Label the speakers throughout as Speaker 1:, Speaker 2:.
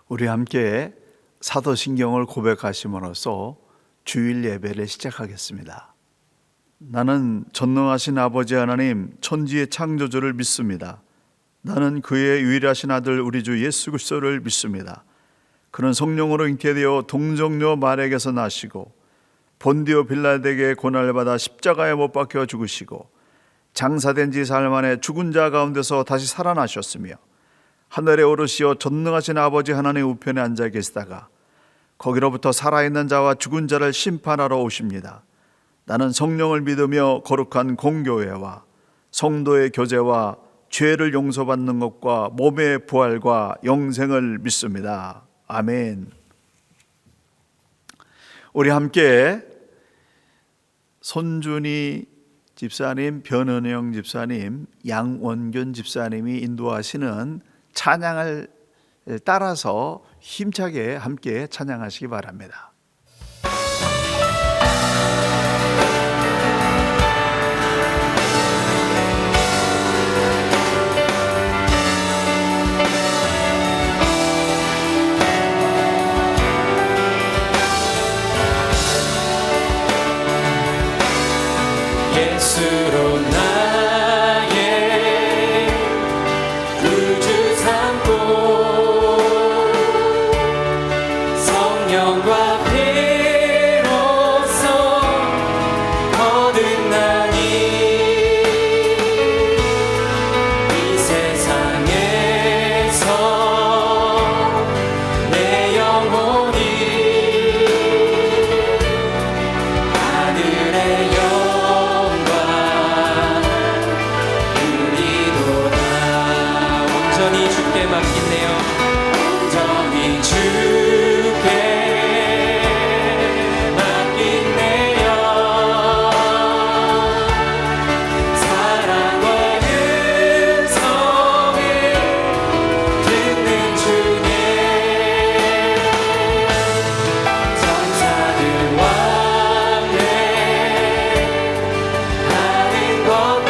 Speaker 1: 우리 함께 사도신경을 고백하심으로써 주일 예배를 시작하겠습니다. 나는 전능하신 아버지 하나님 천지의 창조주를 믿습니다. 나는 그의 유일하신 아들 우리 주 예수 그리스도를 믿습니다. 그는 성령으로 잉태되어 동정녀 마리아에게서 나시고 본디오 빌라도에게 고난을 받아 십자가에 못 박혀 죽으시고 장사된 지 사흘 만에 죽은 자 가운데서 다시 살아나셨으며 하늘에 오르시어 전능하신 아버지 하나님 우편에 앉아 계시다가 거기로부터 살아있는 자와 죽은 자를 심판하러 오십니다. 나는 성령을 믿으며 거룩한 공교회와 성도의 교제와 죄를 용서받는 것과 몸의 부활과 영생을 믿습니다. 아멘. 우리 함께 손준희 집사님, 변은영 집사님, 양원균 집사님이 인도하시는 찬양을 따라서 힘차게 함께 찬양하시기 바랍니다.
Speaker 2: 예수로 나의 구주 삼고 성령과 피로써 거듭나니 이 세상에서 내 영혼이 하늘의 온전히 주께 맡기네요. 온전히 주께 맡기네요. 사랑과 음성을 듣는 주님, 천사들 왕래하는 것과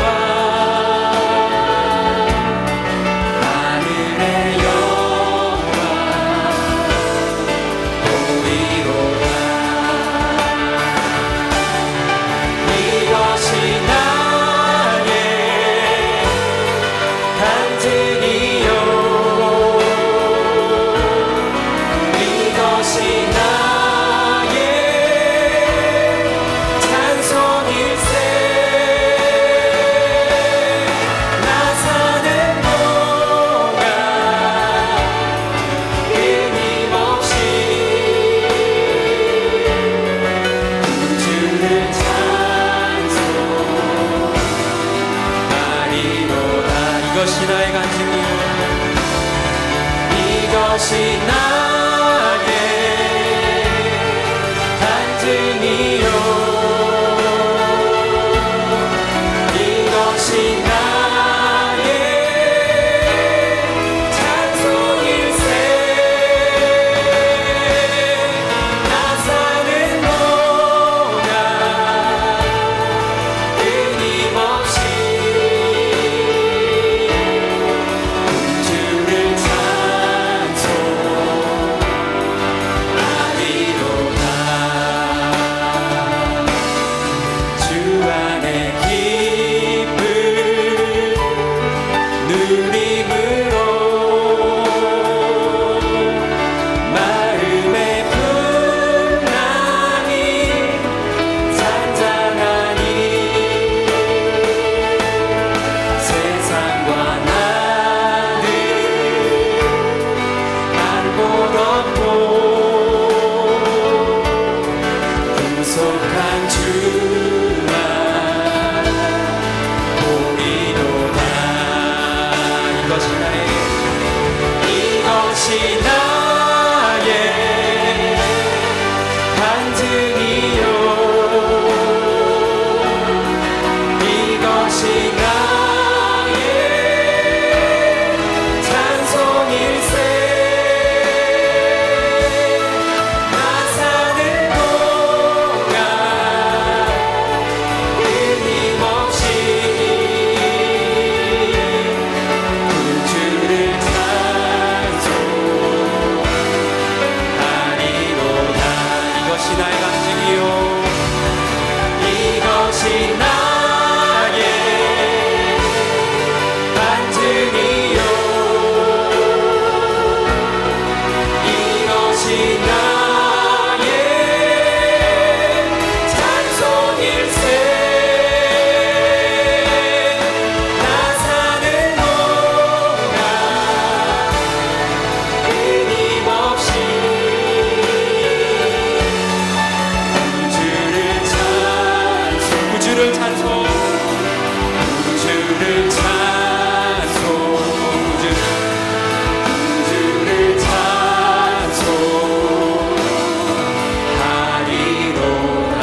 Speaker 2: 이것이 나의 간증이요, 이것이 나의 간증이요, 이것이 나의 찬송일세. 나 사는 동안 끊임없이 주님이여 이것이 나의 찬송일세 나 사는 동안 끊임없이 우주를 찬송 우주를 찬송 우주를 찬송하리로다.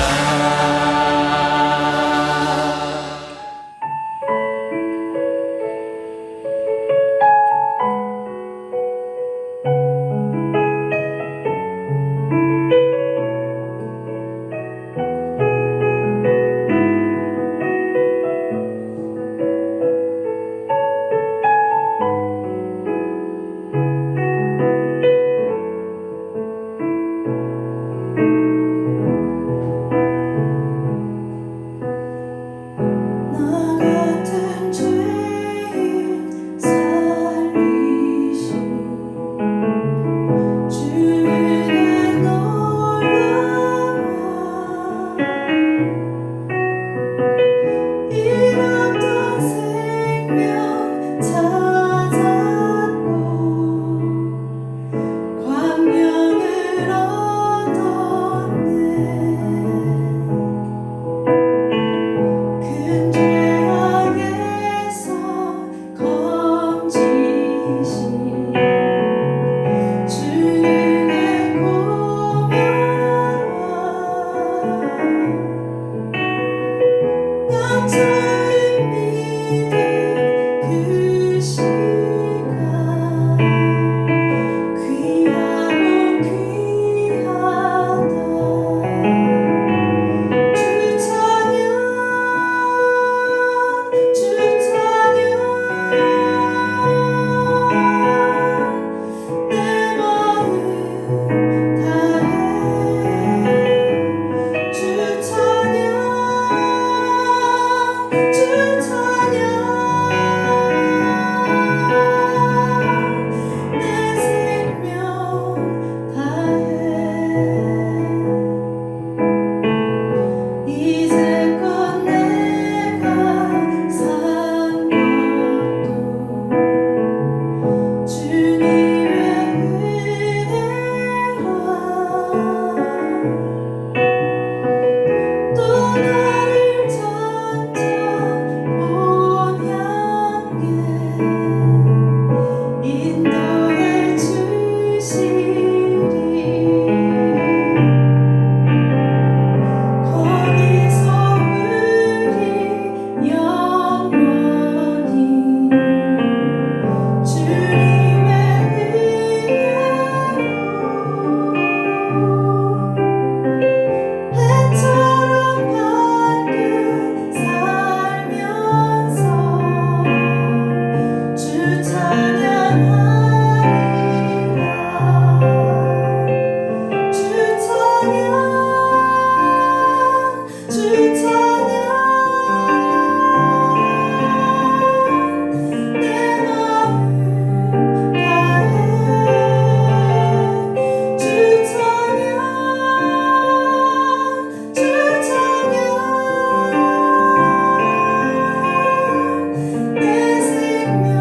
Speaker 3: 나 같은 죄인 살리신 주의 놀라워 잃었던 생명 찾았고 광명을 얻었네 큰 죄악에서 건지신 주의 고명과 영적인 믿음 그 시간 귀하고 귀하다 주 찬양 주 찬양 내 마음 다해 주 찬양 주 찬양 내 생명 다해 이제껏 내가 산 것도 주님의 은혜라 또 나를 점점 본향에 인도해 주시리 거기서 우리 영원히 주님의 은혜로 해처럼 밝게 살면서 주 찬양하리라 주 찬양 주 찬양 내 마음 다해 주 찬양 주 찬양 내 생명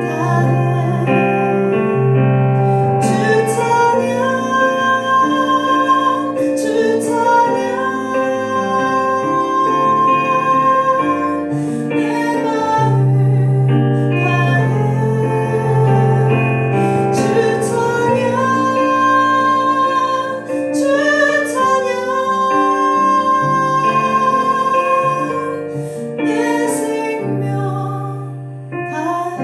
Speaker 3: 다해 주 찬양 주 찬양 내 마음 다해 주 찬양 주 찬양 내 생명 다해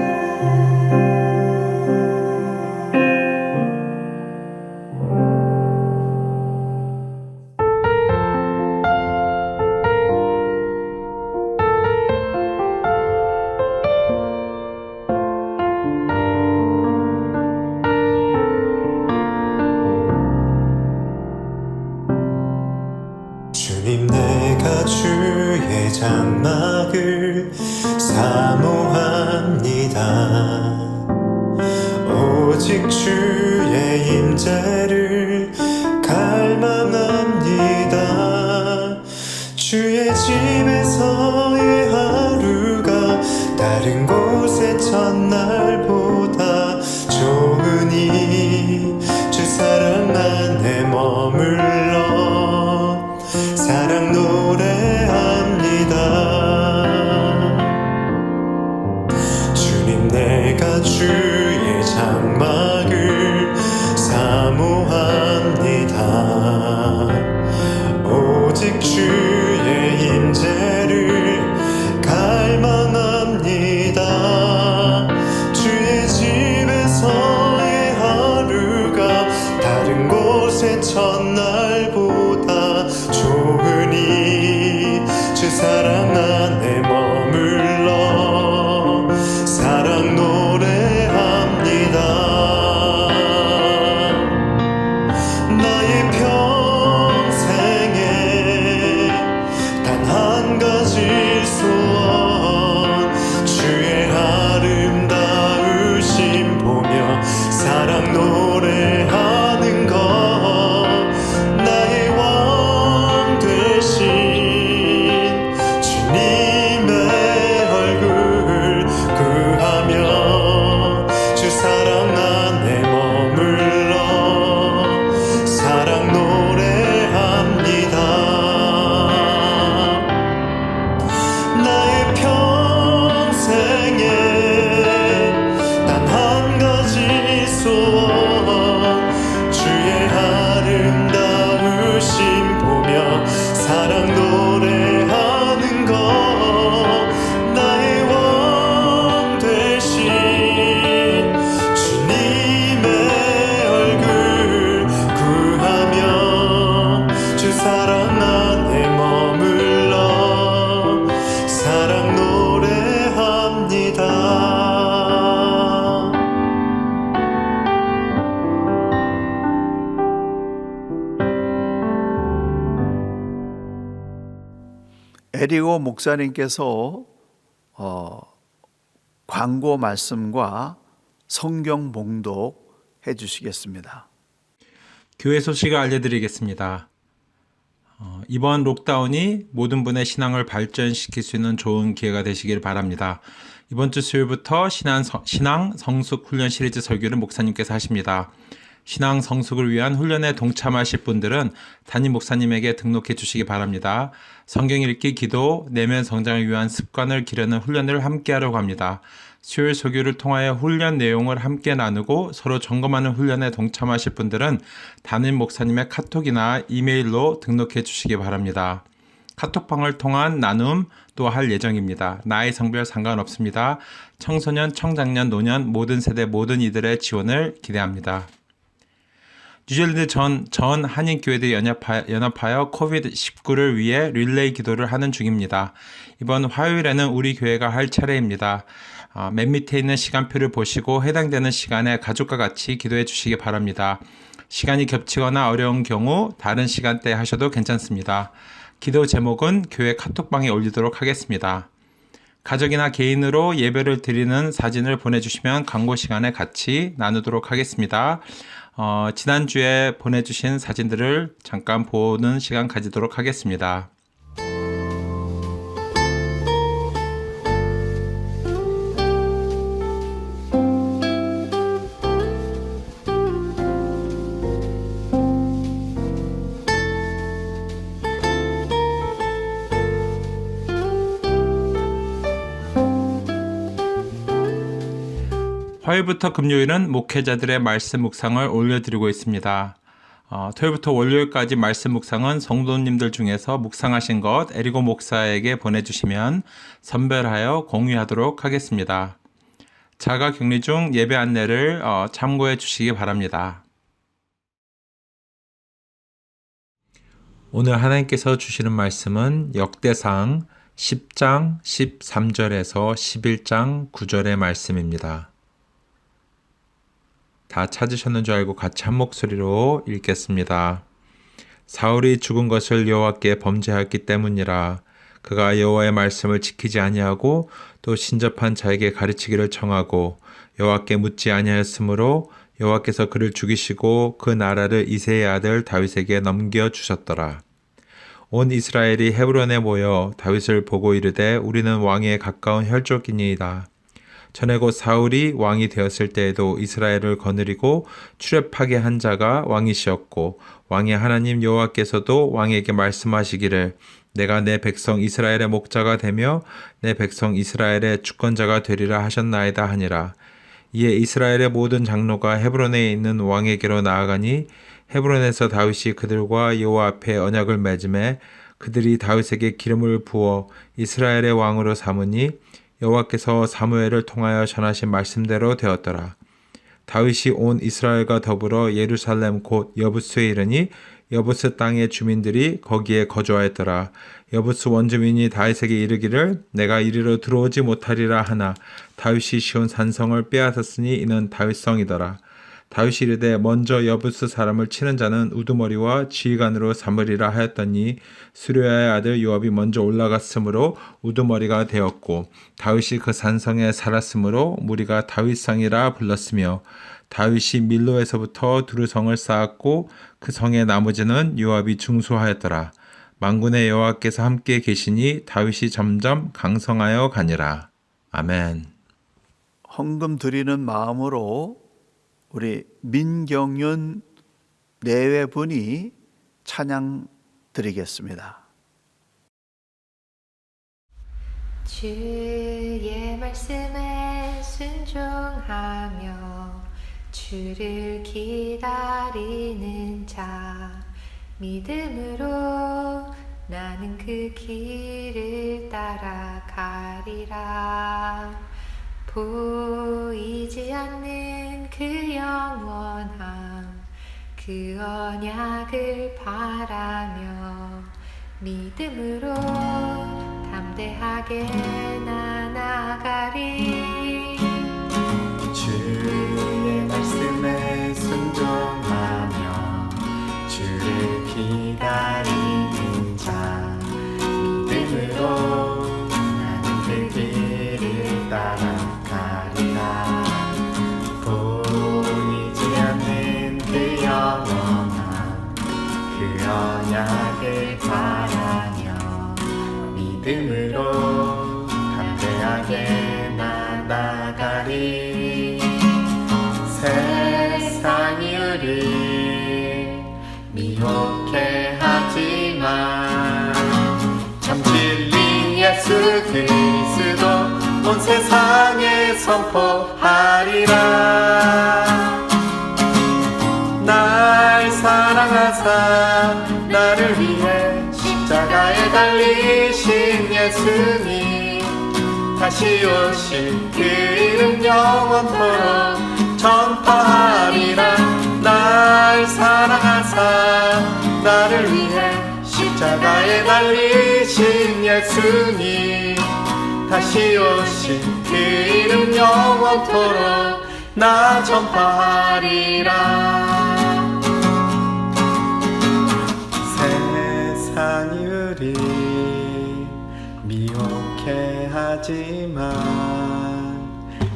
Speaker 4: 주님 내가 주의 장막을 사모합니다. 오직 주의 임재를 갈망합니다. 주의 집에서의 하루가 다른 곳의 첫날보다 좋으니 주 사랑 안에 머물러 사랑 노래합니다. 주님 내가 주의 장막을 사모합니다. 오직 주의 임재를 갈망합니다. 주의 집에서의 하루가 다른 곳의 첫날보다 좋으니 주 사랑 안에 머물러 사랑 노래합니다. 나의 평생에 단 한 가지 소원 주의 아름다우심 보며 사랑 노래하는 것 나의 왕 되신 주님의 얼굴 구하며 주 사랑 안에 머물러 사랑 노래합니다. 나의 평생에 단 한 가지 소원 주의 아름다우심 보며 사랑 노래하는 것 나의 왕 되신 주님의 얼굴 구하며 주 사랑 안에 머물러 사랑 노래합니다.
Speaker 1: 에리고 목사님께서 광고 말씀과 성경 봉독 해주시겠습니다.
Speaker 5: 교회 소식을 알려드리겠습니다. 이번 록다운이 모든 분의 신앙을 발전시킬 수 있는 좋은 기회가 되시길 바랍니다. 이번 주 수요일부터 신앙 성숙 훈련 시리즈 설교를 목사님께서 하십니다. 신앙 성숙을 위한 훈련에 동참하실 분들은 담임 목사님에게 등록해 주시기 바랍니다. 성경 읽기, 기도, 내면 성장을 위한 습관을 기르는 훈련을 함께 하려고 합니다. 수요일 설교를 통하여 훈련 내용을 함께 나누고 서로 점검하는 훈련에 동참하실 분들은 담임 목사님의 카톡이나 이메일로 등록해 주시기 바랍니다. 카톡방을 통한 나눔 또 할 예정입니다. 나이 성별 상관없습니다. 청소년, 청장년, 노년 모든 세대 모든 이들의 지원을 기대합니다. 뉴질랜드 전 한인교회들 연합하여 코비드-19를 위해 릴레이 기도를 하는 중입니다. 이번 화요일에는 우리 교회가 할 차례입니다. 맨 밑에 있는 시간표를 보시고 해당되는 시간에 가족과 같이 기도해 주시기 바랍니다. 시간이 겹치거나 어려운 경우 다른 시간대에 하셔도 괜찮습니다. 기도 제목은 교회 카톡방에 올리도록 하겠습니다. 가족이나 개인으로 예배를 드리는 사진을 보내주시면 광고 시간에 같이 나누도록 하겠습니다. 지난주에 보내주신 사진들을 잠깐 보는 시간 가지도록 하겠습니다. 화요일부터 금요일은 목회자들의 말씀 묵상을 올려드리고 있습니다. 토요일부터 월요일까지 말씀 묵상은 성도님들 중에서 묵상하신 것 에리고 목사에게 보내주시면 선별하여 공유하도록 하겠습니다. 자가 격리 중 예배 안내를 참고해 주시기 바랍니다. 오늘 하나님께서 주시는 말씀은 역대상 10장 13절에서 11장 9절의 말씀입니다. 다 찾으셨는 줄 알고 같이 한 목소리로 읽겠습니다. 사울이 죽은 것을 여호와께 범죄하였기 때문이라. 그가 여호와의 말씀을 지키지 아니하고 또 신접한 자에게 가르치기를 청하고 여호와께 묻지 아니하였으므로 여호와께서 그를 죽이시고 그 나라를 이새의 아들 다윗에게 넘겨 주셨더라. 온 이스라엘이 헤브론에 모여 다윗을 보고 이르되 우리는 왕에 가까운 혈족이니이다. 전에 곧 사울이 왕이 되었을 때에도 이스라엘을 거느리고 출애굽하게 한 자가 왕이시었고 왕의 하나님 여호와께서도 왕에게 말씀하시기를 내가 내 백성 이스라엘의 목자가 되며 내 백성 이스라엘의 주권자가 되리라 하셨나이다 하니라. 이에 이스라엘의 모든 장로가 헤브론에 있는 왕에게로 나아가니 헤브론에서 다윗이 그들과 여호와 앞에 언약을 맺음에 그들이 다윗에게 기름을 부어 이스라엘의 왕으로 삼으니 여호와께서 사무엘을 통하여 전하신 말씀대로 되었더라. 다윗이 온 이스라엘과 더불어 예루살렘 곧 여부스에 이르니 여부스 땅의 주민들이 거기에 거주하였더라. 여부스 원주민이 다윗에게 이르기를 내가 이리로 들어오지 못하리라 하나 다윗이 시온 산성을 빼앗았으니 이는 다윗성이더라. 다윗이 이르되 먼저 여부스 사람을 치는 자는 우두머리와 지휘관으로 삼으리라 하였더니 수르야의 아들 요압이 먼저 올라갔으므로 우두머리가 되었고 다윗이 그 산성에 살았으므로 무리가 다윗성이라 불렀으며 다윗이 밀로에서부터 두루성을 쌓았고 그 성의 나머지는 요압이 중수하였더라. 만군의 여호와께서 함께 계시니 다윗이 점점 강성하여 가니라. 아멘.
Speaker 1: 헌금 드리는 마음으로 우리 민경윤 내외분이 찬양 드리겠습니다.
Speaker 6: 주의 말씀에 순종하며 주를 기다리는 자 믿음으로 나는 그 길을 따라가리라. 보이지 않는 그 영원함 그 언약을 바라며 믿음으로 담대하게 나아가리.
Speaker 4: 주의 말씀에 순종하며 주를 기다리는 자 믿음으로 나는 그 길을 따라가리라. 보이지 않는 그 영원한 그 언약을 바라며 믿음으로 담대하게 나아가리. 세상이 우리 미혹해 하지만 참 진리 예수 그리스도 온 세상에 선포하리라. 날 사랑하사 나를 위해 십자가에 달리신 예수님 다시 오실 그 이름 영원토록 전파하리라. 날 사랑하사 나를 위해 십자가에 달리신 예수님 다시 오실 그 이름 영원토록 나 전파하리라. 세상이 우리 미혹해 하지만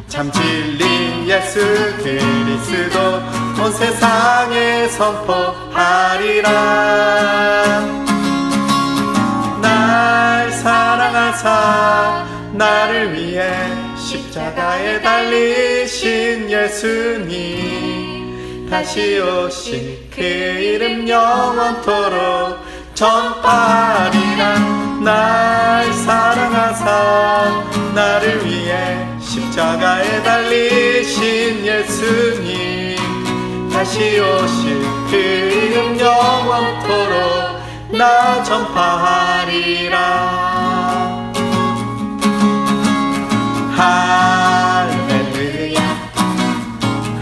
Speaker 4: 참 진리 예수 그리스도 온 세상에 선포하리라. 날 사랑하사 나를 위해 십자가에 달리신 예수님 다시 오실 그 이름 영원토록 전파하리라. 날 사랑하사 나를 위해 십자가에 달리신 예수님 다시 오실 그 이름 영원토록 나 전파하리라. 할렐루야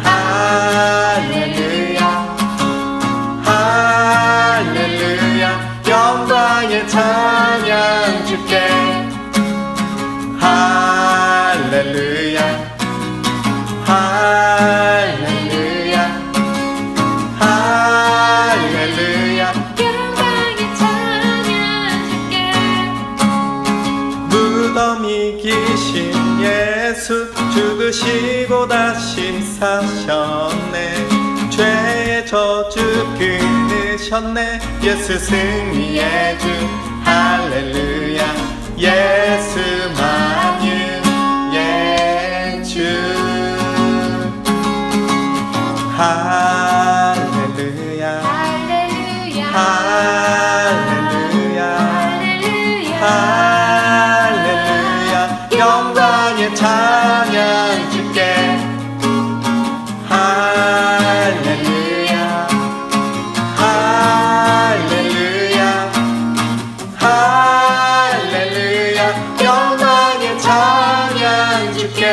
Speaker 4: 할렐루야 할렐루야 영광의 찬양 주께. 할렐루야 할렐루야 할렐루야
Speaker 6: 영광의 찬양 주께.
Speaker 4: 무덤이 기신 예수 죽으시고 다시 사셨네. 죄의 저주 끊으셨네. 예수 승리의 주 할렐루야. 예수만유의 주 할렐루야.
Speaker 6: 할렐루야
Speaker 4: 할렐루야.
Speaker 6: 할렐루야
Speaker 4: 할렐루야. 영광의 찬양 주께. 할렐루야. 할렐루야. 할렐루야. 영광의 찬양 주께.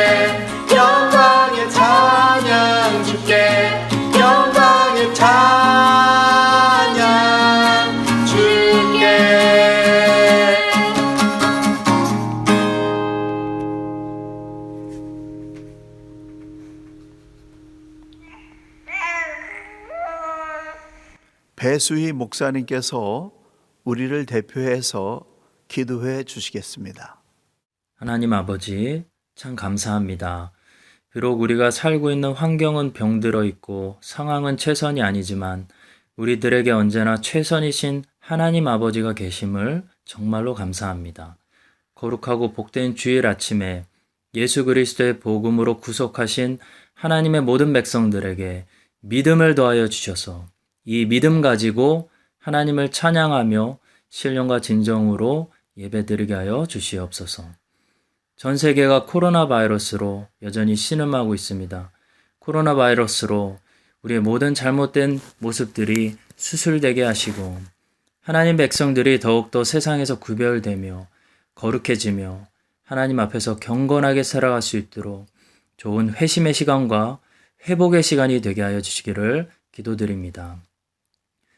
Speaker 4: 영광의 찬양 주께. 영광의 찬양 주께.
Speaker 1: 배수희 목사님께서 우리를 대표해서 기도해 주시겠습니다.
Speaker 7: 하나님 아버지, 참 감사합니다. 비록 우리가 살고 있는 환경은 병들어 있고 상황은 최선이 아니지만 우리들에게 언제나 최선이신 하나님 아버지가 계심을 정말로 감사합니다. 거룩하고 복된 주일 아침에 예수 그리스도의 복음으로 구속하신 하나님의 모든 백성들에게 믿음을 더하여 주셔서 이 믿음 가지고 하나님을 찬양하며 신령과 진정으로 예배드리게 하여 주시옵소서. 전 세계가 코로나 바이러스로 여전히 신음하고 있습니다. 코로나 바이러스로 우리의 모든 잘못된 모습들이 수술되게 하시고 하나님 백성들이 더욱더 세상에서 구별되며 거룩해지며 하나님 앞에서 경건하게 살아갈 수 있도록 좋은 회심의 시간과 회복의 시간이 되게 하여 주시기를 기도드립니다.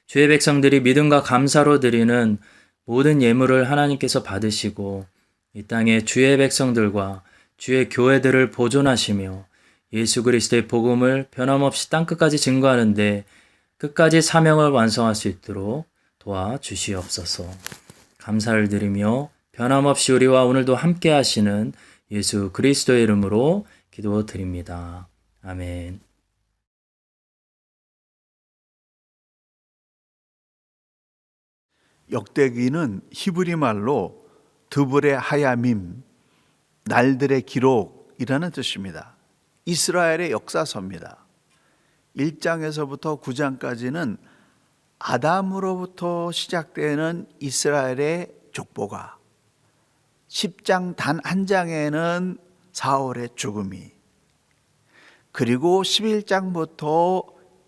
Speaker 7: 주의 백성들이 믿음과 감사로 드리는 모든 예물을 하나님께서 받으시고 이 땅에 주의 백성들과 주의 교회들을 보존하시며 예수 그리스도의 복음을 변함없이 땅끝까지 증거하는데 끝까지 사명을 완성할 수 있도록 도와주시옵소서. 감사를 드리며 변함없이 우리와 오늘도 함께 하시는 예수 그리스도의 이름으로 기도드립니다. 아멘.
Speaker 1: 역대기는 히브리 말로 드불의 하야밈, 날들의 기록이라는 뜻입니다. 이스라엘의 역사서입니다. 1장에서부터 9장까지는 아담으로부터 시작되는 이스라엘의 족보가, 10장 단 한 장에는 사울의 죽음이, 그리고 11장부터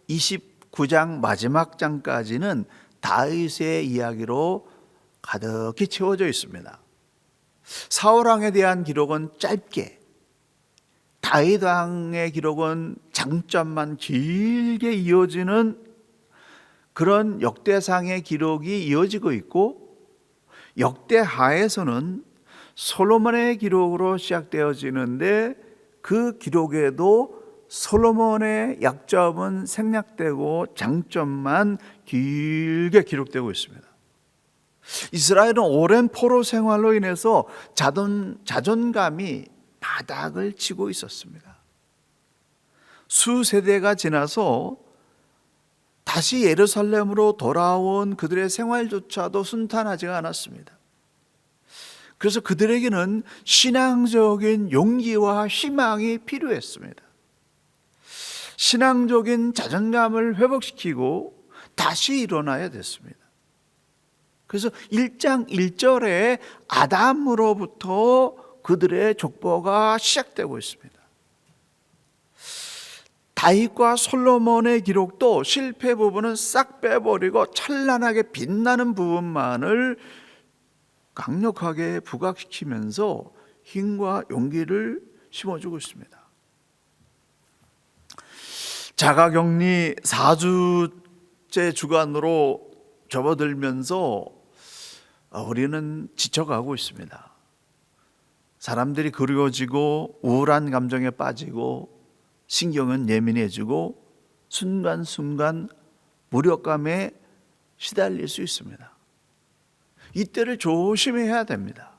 Speaker 1: 29장 마지막 장까지는 다윗의 이야기로 가득히 채워져 있습니다. 사울 왕에 대한 기록은 짧게, 다윗 왕의 기록은 장점만 길게 이어지는 그런 역대상의 기록이 이어지고 있고, 역대하에서는 솔로몬의 기록으로 시작되어지는데 그 기록에도 솔로몬의 약점은 생략되고 장점만 길게 기록되고 있습니다. 이스라엘은 오랜 포로 생활로 인해서 자존감이 바닥을 치고 있었습니다. 수세대가 지나서 다시 예루살렘으로 돌아온 그들의 생활조차도 순탄하지가 않았습니다. 그래서 그들에게는 신앙적인 용기와 희망이 필요했습니다. 신앙적인 자존감을 회복시키고 다시 일어나야 됐습니다. 그래서 1장 1절에 아담으로부터 그들의 족보가 시작되고 있습니다. 다윗과 솔로몬의 기록도 실패 부분은 싹 빼버리고 찬란하게 빛나는 부분만을 강력하게 부각시키면서 힘과 용기를 심어주고 있습니다. 자가격리 4주째 주간으로 접어들면서 우리는 지쳐가고 있습니다. 사람들이 그리워지고 우울한 감정에 빠지고 신경은 예민해지고 순간순간 무력감에 시달릴 수 있습니다. 이때를 조심해야 됩니다.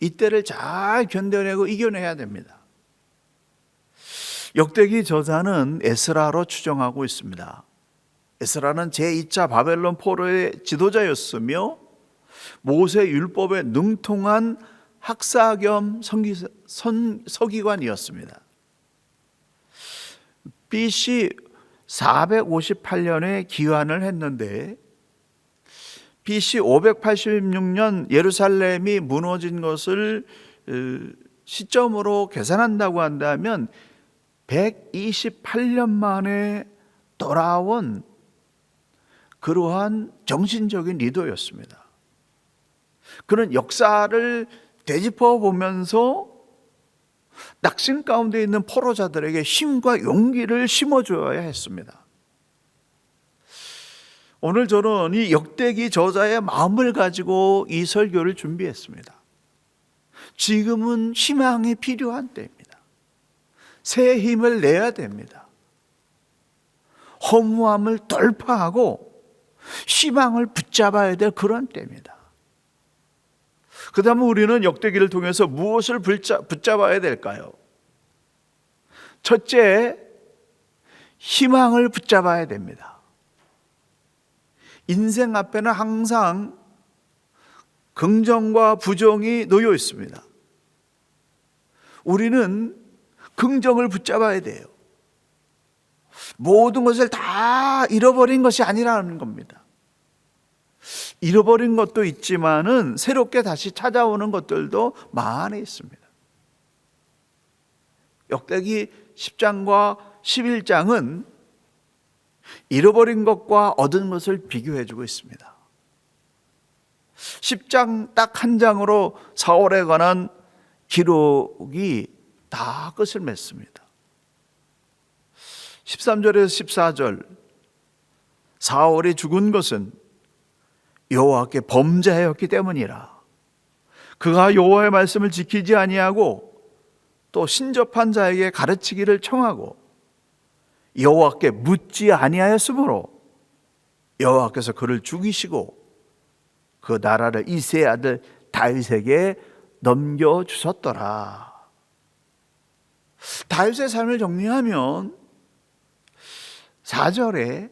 Speaker 1: 이때를 잘 견뎌내고 이겨내야 됩니다. 역대기 저자는 에스라로 추정하고 있습니다. 에스라는 제2차 바벨론 포로의 지도자였으며 모세 율법에 능통한 학사 겸 서기관이었습니다. BC 458년에 기환을 했는데 BC 586년 예루살렘이 무너진 것을 시점으로 계산한다고 한다면 128년 만에 돌아온 그러한 정신적인 리더였습니다. 그는 역사를 되짚어 보면서 낙심 가운데 있는 포로자들에게 힘과 용기를 심어줘야 했습니다. 오늘 저는 이 역대기 저자의 마음을 가지고 이 설교를 준비했습니다. 지금은 희망이 필요한 때입니다. 새 힘을 내야 됩니다. 허무함을 돌파하고 희망을 붙잡아야 될 그런 때입니다. 그 다음에 우리는 역대기를 통해서 무엇을 붙잡아야 될까요? 첫째, 희망을 붙잡아야 됩니다. 인생 앞에는 항상 긍정과 부정이 놓여 있습니다. 우리는 긍정을 붙잡아야 돼요. 모든 것을 다 잃어버린 것이 아니라는 겁니다. 잃어버린 것도 있지만은 새롭게 다시 찾아오는 것들도 많이 있습니다. 역대기 10장과 11장은 잃어버린 것과 얻은 것을 비교해 주고 있습니다. 10장 딱 한 장으로 사울에 관한 기록이 다 끝을 맺습니다. 13절에서 14절, 사울이 죽은 것은 여호와께 범죄하였기 때문이라. 그가 여호와의 말씀을 지키지 아니하고 또 신접한 자에게 가르치기를 청하고 여호와께 묻지 아니하였으므로 여호와께서 그를 죽이시고 그 나라를 이새의 아들 다윗에게 넘겨주셨더라. 다윗의 삶을 정리하면 4절에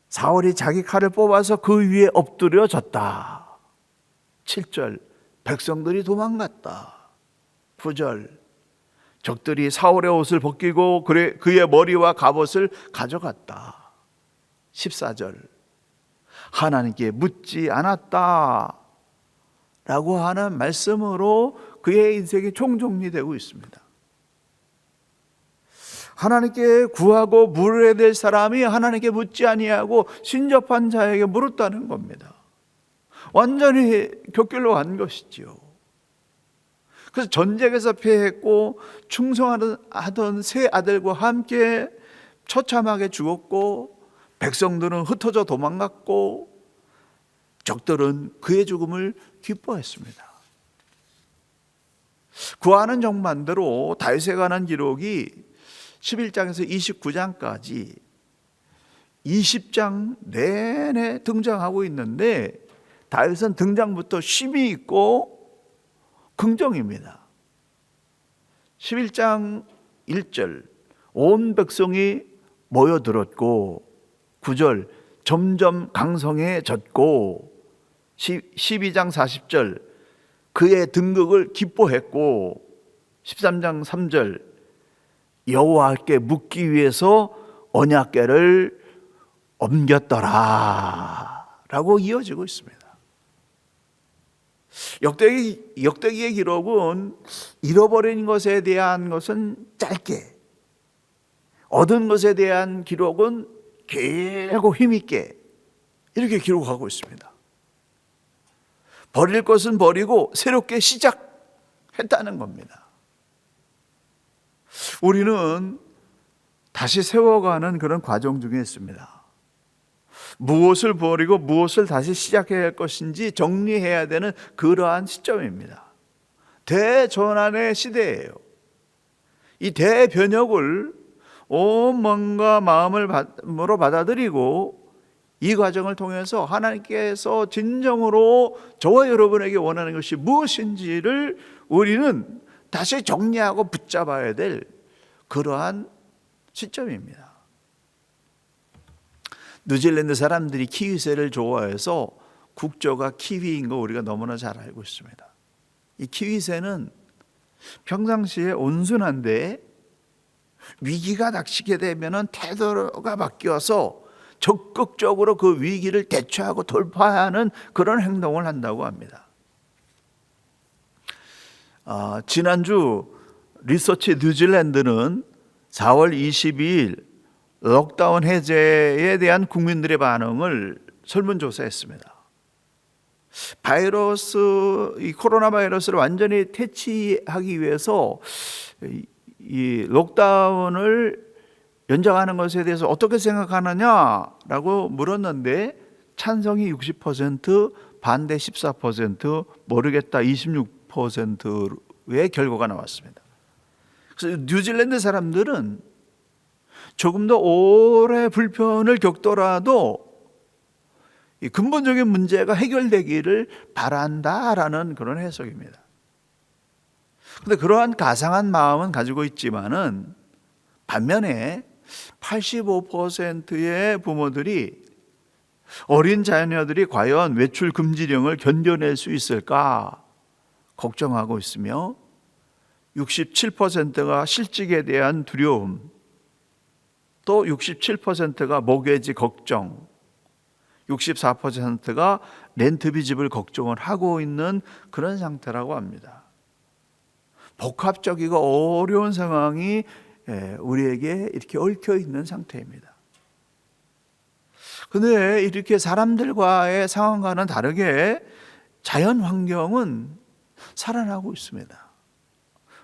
Speaker 1: 사울이 자기 칼을 뽑아서 그 위에 엎드려졌다. 7절, 백성들이 도망갔다. 9절, 적들이 사울의 옷을 벗기고 그의 머리와 갑옷을 가져갔다. 14절, 하나님께 묻지 않았다 라고 하는 말씀으로 그의 인생이 총정리되고 있습니다. 하나님께 구하고 물어야 될 사람이 하나님께 묻지 아니하고 신접한 자에게 물었다는 겁니다. 완전히 곁길로 간 것이지요. 그래서 전쟁에서 패했고 충성하던 세 아들과 함께 처참하게 죽었고 백성들은 흩어져 도망갔고 적들은 그의 죽음을 기뻐했습니다. 구하는 정반대로 다윗에 관한 기록이 11장에서 29장까지 20장 내내 등장하고 있는데 다윗은 등장부터 쉼이 있고 긍정입니다. 11장 1절, 온 백성이 모여들었고 9절, 점점 강성해졌고 12장 40절, 그의 등극을 기뻐했고 13장 3절, 여호와께 묻기 위해서 언약궤를 옮겼더라 라고 이어지고 있습니다. 역대기의 기록은 잃어버린 것에 대한 것은 짧게, 얻은 것에 대한 기록은 길고 힘있게 이렇게 기록하고 있습니다. 버릴 것은 버리고 새롭게 시작했다는 겁니다. 우리는 다시 세워가는 그런 과정 중에 있습니다. 무엇을 버리고 무엇을 다시 시작해야 할 것인지 정리해야 되는 그러한 시점입니다. 대전환의 시대예요. 이 대변혁을 온 마음과 마음으로 받아들이고 이 과정을 통해서 하나님께서 진정으로 저와 여러분에게 원하는 것이 무엇인지를 우리는 다시 정리하고 붙잡아야 될 그러한 시점입니다. 뉴질랜드 사람들이 키위새를 좋아해서 국조가 키위인 거 우리가 너무나 잘 알고 있습니다. 이 키위새는 평상시에 온순한데 위기가 닥치게 되면 태도가 바뀌어서 적극적으로 그 위기를 대처하고 돌파하는 그런 행동을 한다고 합니다. 지난주 리서치 뉴질랜드는 4월 22일 록다운 해제에 대한 국민들의 반응을 설문조사했습니다. 이 코로나 바이러스를 완전히 퇴치하기 위해서 이 록다운을 연장하는 것에 대해서 어떻게 생각하느냐라고 물었는데 찬성이 60%, 반대 14%, 모르겠다 26%의 결과가 나왔습니다. 그래서 뉴질랜드 사람들은 조금 더 오래 불편을 겪더라도 이 근본적인 문제가 해결되기를 바란다라는 그런 해석입니다. 그런데 그러한 가상한 마음은 가지고 있지만은 반면에 85%의 부모들이 어린 자녀들이 과연 외출 금지령을 견뎌낼 수 있을까 걱정하고 있으며 67%가 실직에 대한 두려움, 또 67%가 모기지 걱정, 64%가 렌트비 집을 걱정을 하고 있는 그런 상태라고 합니다. 복합적이고 어려운 상황이 우리에게 이렇게 얽혀 있는 상태입니다. 그런데 이렇게 사람들과의 상황과는 다르게 자연 환경은 살아나고 있습니다.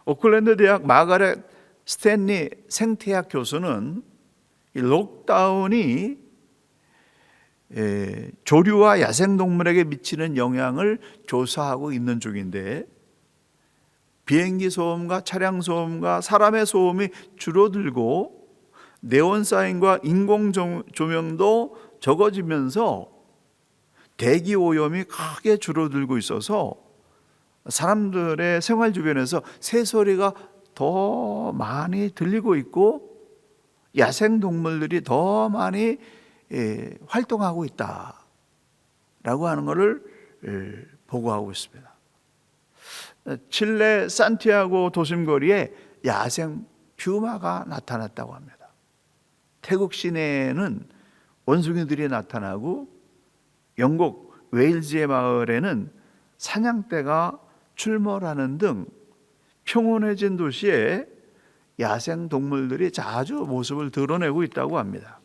Speaker 1: 오클랜드 대학 마가렛 스탠리 생태학 교수는 이 록다운이 조류와 야생동물에게 미치는 영향을 조사하고 있는 중인데 비행기 소음과 차량 소음과 사람의 소음이 줄어들고 네온사인과 인공 조명도 적어지면서 대기 오염이 크게 줄어들고 있어서 사람들의 생활 주변에서 새소리가 더 많이 들리고 있고 야생동물들이 더 많이 활동하고 있다라고 하는 것을 보고하고 있습니다. 칠레 산티아고 도심거리에 야생 퓨마가 나타났다고 합니다. 태국 시내에는 원숭이들이 나타나고 영국 웨일즈의 마을에는 사냥대가 출몰하는 등 평온해진 도시에 야생 동물들이 자주 모습을 드러내고 있다고 합니다.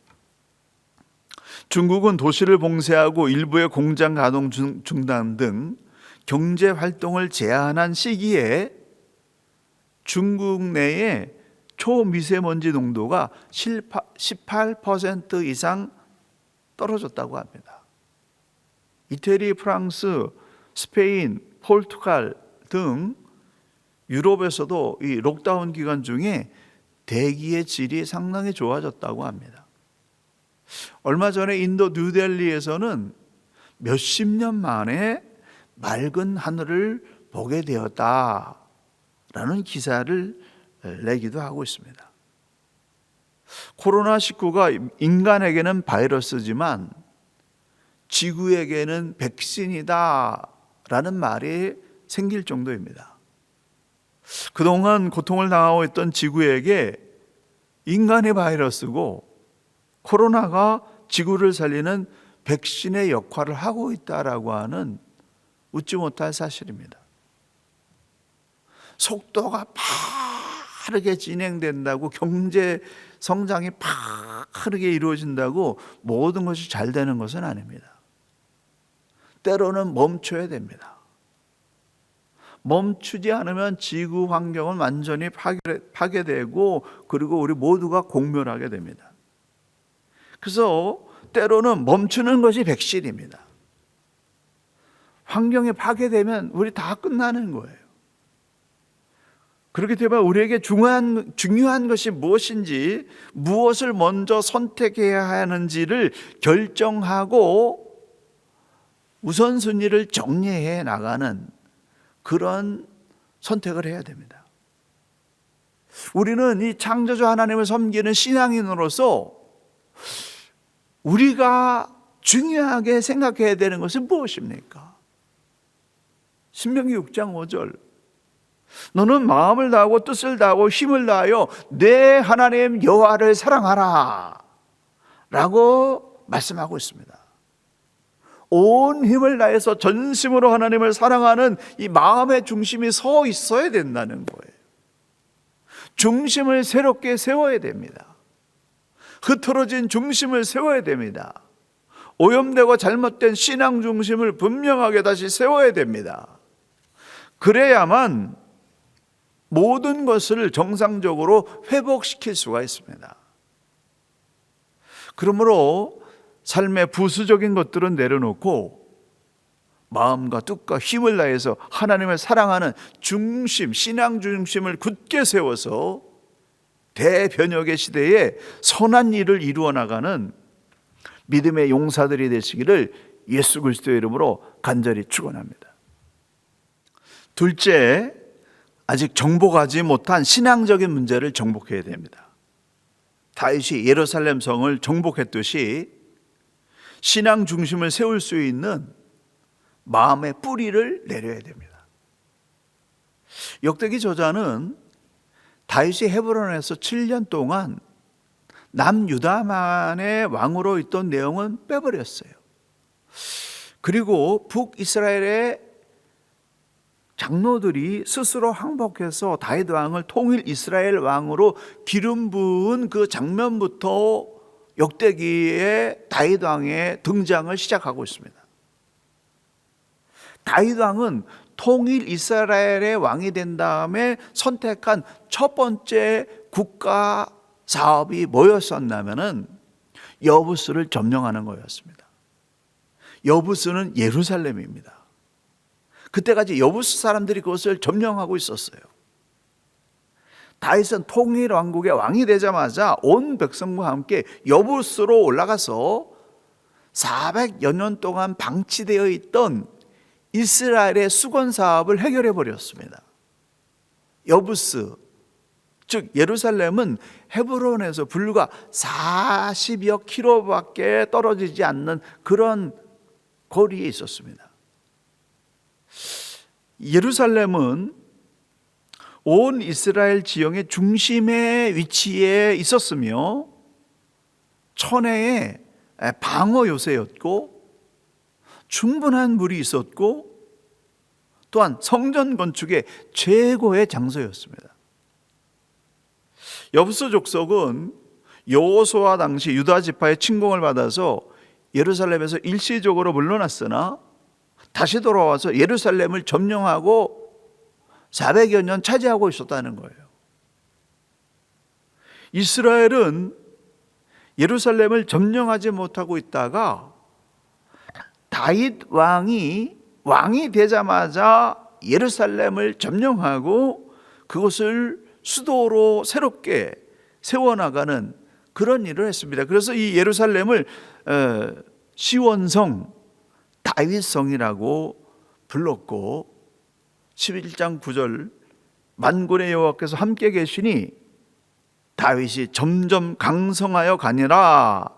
Speaker 1: 중국은 도시를 봉쇄하고 일부의 공장 가동 중단 등 경제 활동을 제한한 시기에 중국 내에 초미세먼지 농도가 18% 이상 떨어졌다고 합니다. 이태리, 프랑스, 스페인, 포르투갈 등 유럽에서도 이 록다운 기간 중에 대기의 질이 상당히 좋아졌다고 합니다. 얼마 전에 인도 뉴델리에서는 몇십 년 만에 맑은 하늘을 보게 되었다라는 기사를 내기도 하고 있습니다. 코로나19가 인간에게는 바이러스지만 지구에게는 백신이다라는 말이 생길 정도입니다. 그동안 고통을 당하고 있던 지구에게 인간의 바이러스고 코로나가 지구를 살리는 백신의 역할을 하고 있다라고 하는 웃지 못할 사실입니다. 속도가 빠르게 진행된다고 경제 성장이 빠르게 이루어진다고 모든 것이 잘 되는 것은 아닙니다. 때로는 멈춰야 됩니다. 멈추지 않으면 지구 환경은 완전히 파괴되고 그리고 우리 모두가 공멸하게 됩니다. 그래서 때로는 멈추는 것이 백신입니다. 환경이 파괴되면 우리 다 끝나는 거예요. 그렇기 때문에 우리에게 중요한 것이 무엇인지, 무엇을 먼저 선택해야 하는지를 결정하고 우선순위를 정리해 나가는 그런 선택을 해야 됩니다. 우리는 이 창조주 하나님을 섬기는 신앙인으로서 우리가 중요하게 생각해야 되는 것은 무엇입니까? 신명기 6장 5절, 너는 마음을 다하고 뜻을 다하고 힘을 다하여 내 하나님 여호와를 사랑하라 라고 말씀하고 있습니다. 온 힘을 다해서 전심으로 하나님을 사랑하는 이 마음의 중심이 서 있어야 된다는 거예요. 중심을 새롭게 세워야 됩니다. 흐트러진 중심을 세워야 됩니다. 오염되고 잘못된 신앙 중심을 분명하게 다시 세워야 됩니다. 그래야만 모든 것을 정상적으로 회복시킬 수가 있습니다. 그러므로 삶의 부수적인 것들은 내려놓고 마음과 뜻과 힘을 다해서 하나님을 사랑하는 중심, 신앙 중심을 굳게 세워서 대변혁의 시대에 선한 일을 이루어 나가는 믿음의 용사들이 되시기를 예수 그리스도의 이름으로 간절히 축원합니다. 둘째, 아직 정복하지 못한 신앙적인 문제를 정복해야 됩니다. 다윗이 예루살렘 성을 정복했듯이 신앙 중심을 세울 수 있는 마음의 뿌리를 내려야 됩니다. 역대기 저자는 다윗이 헤브론에서 7년 동안 남유다만의 왕으로 있던 내용은 빼버렸어요. 그리고 북이스라엘의 장로들이 스스로 항복해서 다윗 왕을 통일 이스라엘 왕으로 기름 부은 그 장면부터 역대기의 다윗 왕의 등장을 시작하고 있습니다. 다윗 왕은 통일 이스라엘의 왕이 된 다음에 선택한 첫 번째 국가 사업이 뭐였었냐면은 여부스를 점령하는 거였습니다. 여부스는 예루살렘입니다. 그때까지 여부스 사람들이 그것을 점령하고 있었어요. 다윗은 통일 왕국의 왕이 되자마자 온 백성과 함께 여부스로 올라가서 400여 년 동안 방치되어 있던 이스라엘의 수건 사업을 해결해 버렸습니다. 여부스, 즉 예루살렘은 헤브론에서 불과 40여 킬로밖에 떨어지지 않는 그런 거리에 있었습니다. 예루살렘은 온 이스라엘 지형의 중심의 위치에 있었으며 천혜의 방어 요새였고 충분한 물이 있었고 또한 성전 건축의 최고의 장소였습니다. 여부스 족속은 여호수아 당시 유다 지파의 침공을 받아서 예루살렘에서 일시적으로 물러났으나 다시 돌아와서 예루살렘을 점령하고 400여 년 차지하고 있었다는 거예요. 이스라엘은 예루살렘을 점령하지 못하고 있다가 다윗 왕이 되자마자 예루살렘을 점령하고 그것을 수도로 새롭게 세워나가는 그런 일을 했습니다. 그래서 이 예루살렘을 시원성, 다윗성이라고 불렀고 11장 9절 만군의 여호와께서 함께 계시니 다윗이 점점 강성하여 가니라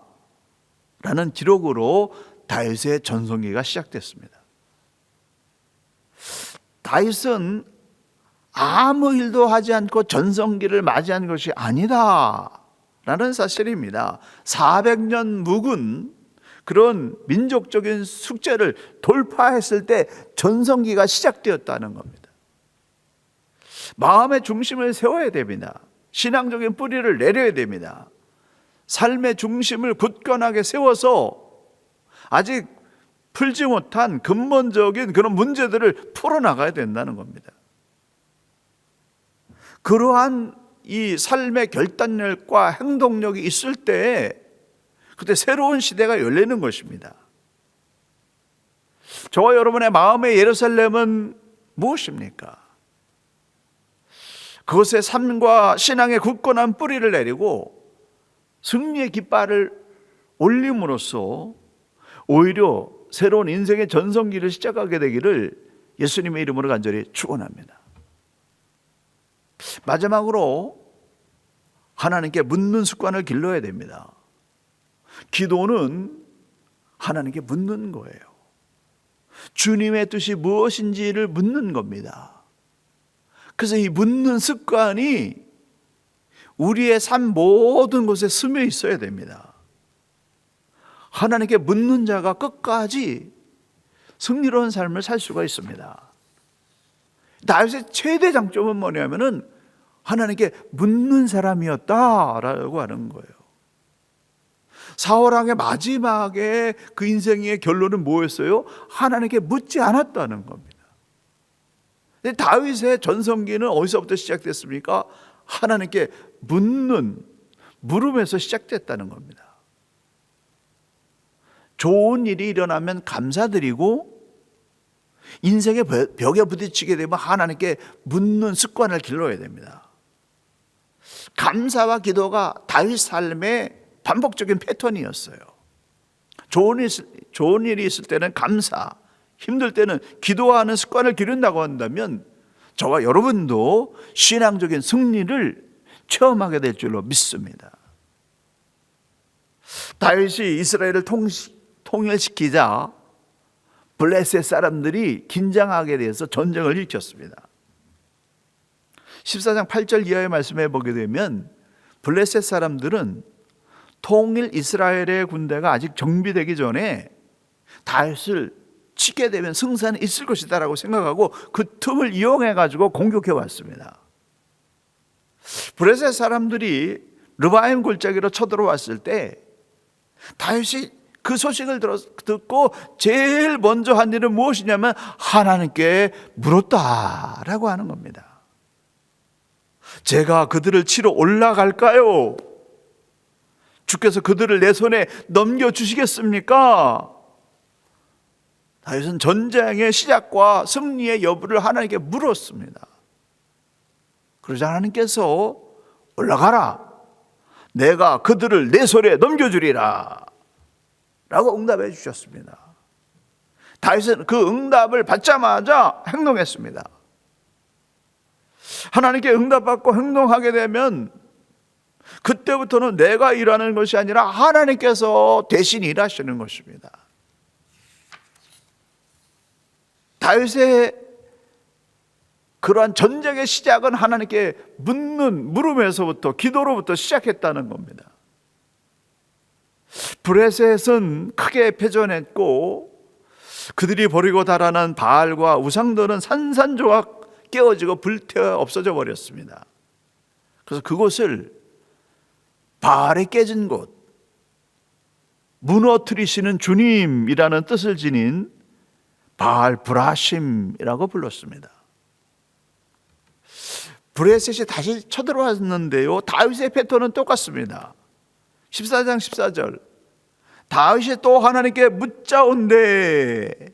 Speaker 1: 라는 기록으로 다윗의 전성기가 시작됐습니다. 다윗은 아무 일도 하지 않고 전성기를 맞이한 것이 아니다 라는 사실입니다. 400년 묵은 그런 민족적인 숙제를 돌파했을 때 전성기가 시작되었다는 겁니다. 마음의 중심을 세워야 됩니다. 신앙적인 뿌리를 내려야 됩니다. 삶의 중심을 굳건하게 세워서 아직 풀지 못한 근본적인 그런 문제들을 풀어나가야 된다는 겁니다. 그러한 이 삶의 결단력과 행동력이 있을 때 그때 새로운 시대가 열리는 것입니다. 저와 여러분의 마음의 예루살렘은 무엇입니까? 그것의 삶과 신앙의 굳건한 뿌리를 내리고 승리의 깃발을 올림으로써 오히려 새로운 인생의 전성기를 시작하게 되기를 예수님의 이름으로 간절히 축원합니다. 마지막으로 하나님께 묻는 습관을 길러야 됩니다. 기도는 하나님께 묻는 거예요. 주님의 뜻이 무엇인지를 묻는 겁니다. 그래서 이 묻는 습관이 우리의 삶 모든 곳에 스며 있어야 됩니다. 하나님께 묻는 자가 끝까지 승리로운 삶을 살 수가 있습니다. 다윗의 최대 장점은 뭐냐면은 하나님께 묻는 사람이었다라고 하는 거예요. 사울 왕의 마지막에 그 인생의 결론은 뭐였어요? 하나님께 묻지 않았다는 겁니다. 근데 다윗의 전성기는 어디서부터 시작됐습니까? 하나님께 묻는 물음에서 시작됐다는 겁니다. 좋은 일이 일어나면 감사드리고 인생의 벽에 부딪히게 되면 하나님께 묻는 습관을 길러야 됩니다. 감사와 기도가 다윗 삶의 반복적인 패턴이었어요. 좋은 일이 있을 때는 감사, 힘들 때는 기도하는 습관을 기른다고 한다면 저와 여러분도 신앙적인 승리를 체험하게 될 줄로 믿습니다. 다윗이 이스라엘을 통일시키자 블레셋 사람들이 긴장하게 돼서 전쟁을 일으켰습니다. 14장 8절 이하의 말씀에 보게 되면 블레셋 사람들은 통일 이스라엘의 군대가 아직 정비되기 전에 다윗을 치게 되면 승산이 있을 것이다 라고 생각하고 그 틈을 이용해 가지고 공격해 왔습니다. 블레셋 사람들이 르바임 골짜기로 쳐들어왔을 때 다윗이 그 소식을 듣고 제일 먼저 한 일은 무엇이냐면 하나님께 물었다라고 하는 겁니다. 제가 그들을 치러 올라갈까요? 주께서 그들을 내 손에 넘겨주시겠습니까? 다윗은 전쟁의 시작과 승리의 여부를 하나님께 물었습니다. 그러자 하나님께서 올라가라, 내가 그들을 내 손에 넘겨주리라 라고 응답해 주셨습니다. 다윗은 그 응답을 받자마자 행동했습니다. 하나님께 응답받고 행동하게 되면 그때부터는 내가 일하는 것이 아니라 하나님께서 대신 일하시는 것입니다. 다윗의 그러한 전쟁의 시작은 하나님께 묻는 물음에서부터 기도로부터 시작했다는 겁니다. 브레셋은 크게 패전했고 그들이 버리고 달아난 바알과 우상들은 산산조각 깨어지고 불태워 없어져 버렸습니다. 그래서 그곳을 바알이 깨진 곳, 무너뜨리시는 주님이라는 뜻을 지닌 바알 브라심이라고 불렀습니다. 브레셋이 다시 쳐들어왔는데요, 다윗의 패턴은 똑같습니다. 14장 14절, 다윗이 또 하나님께 묻자온대.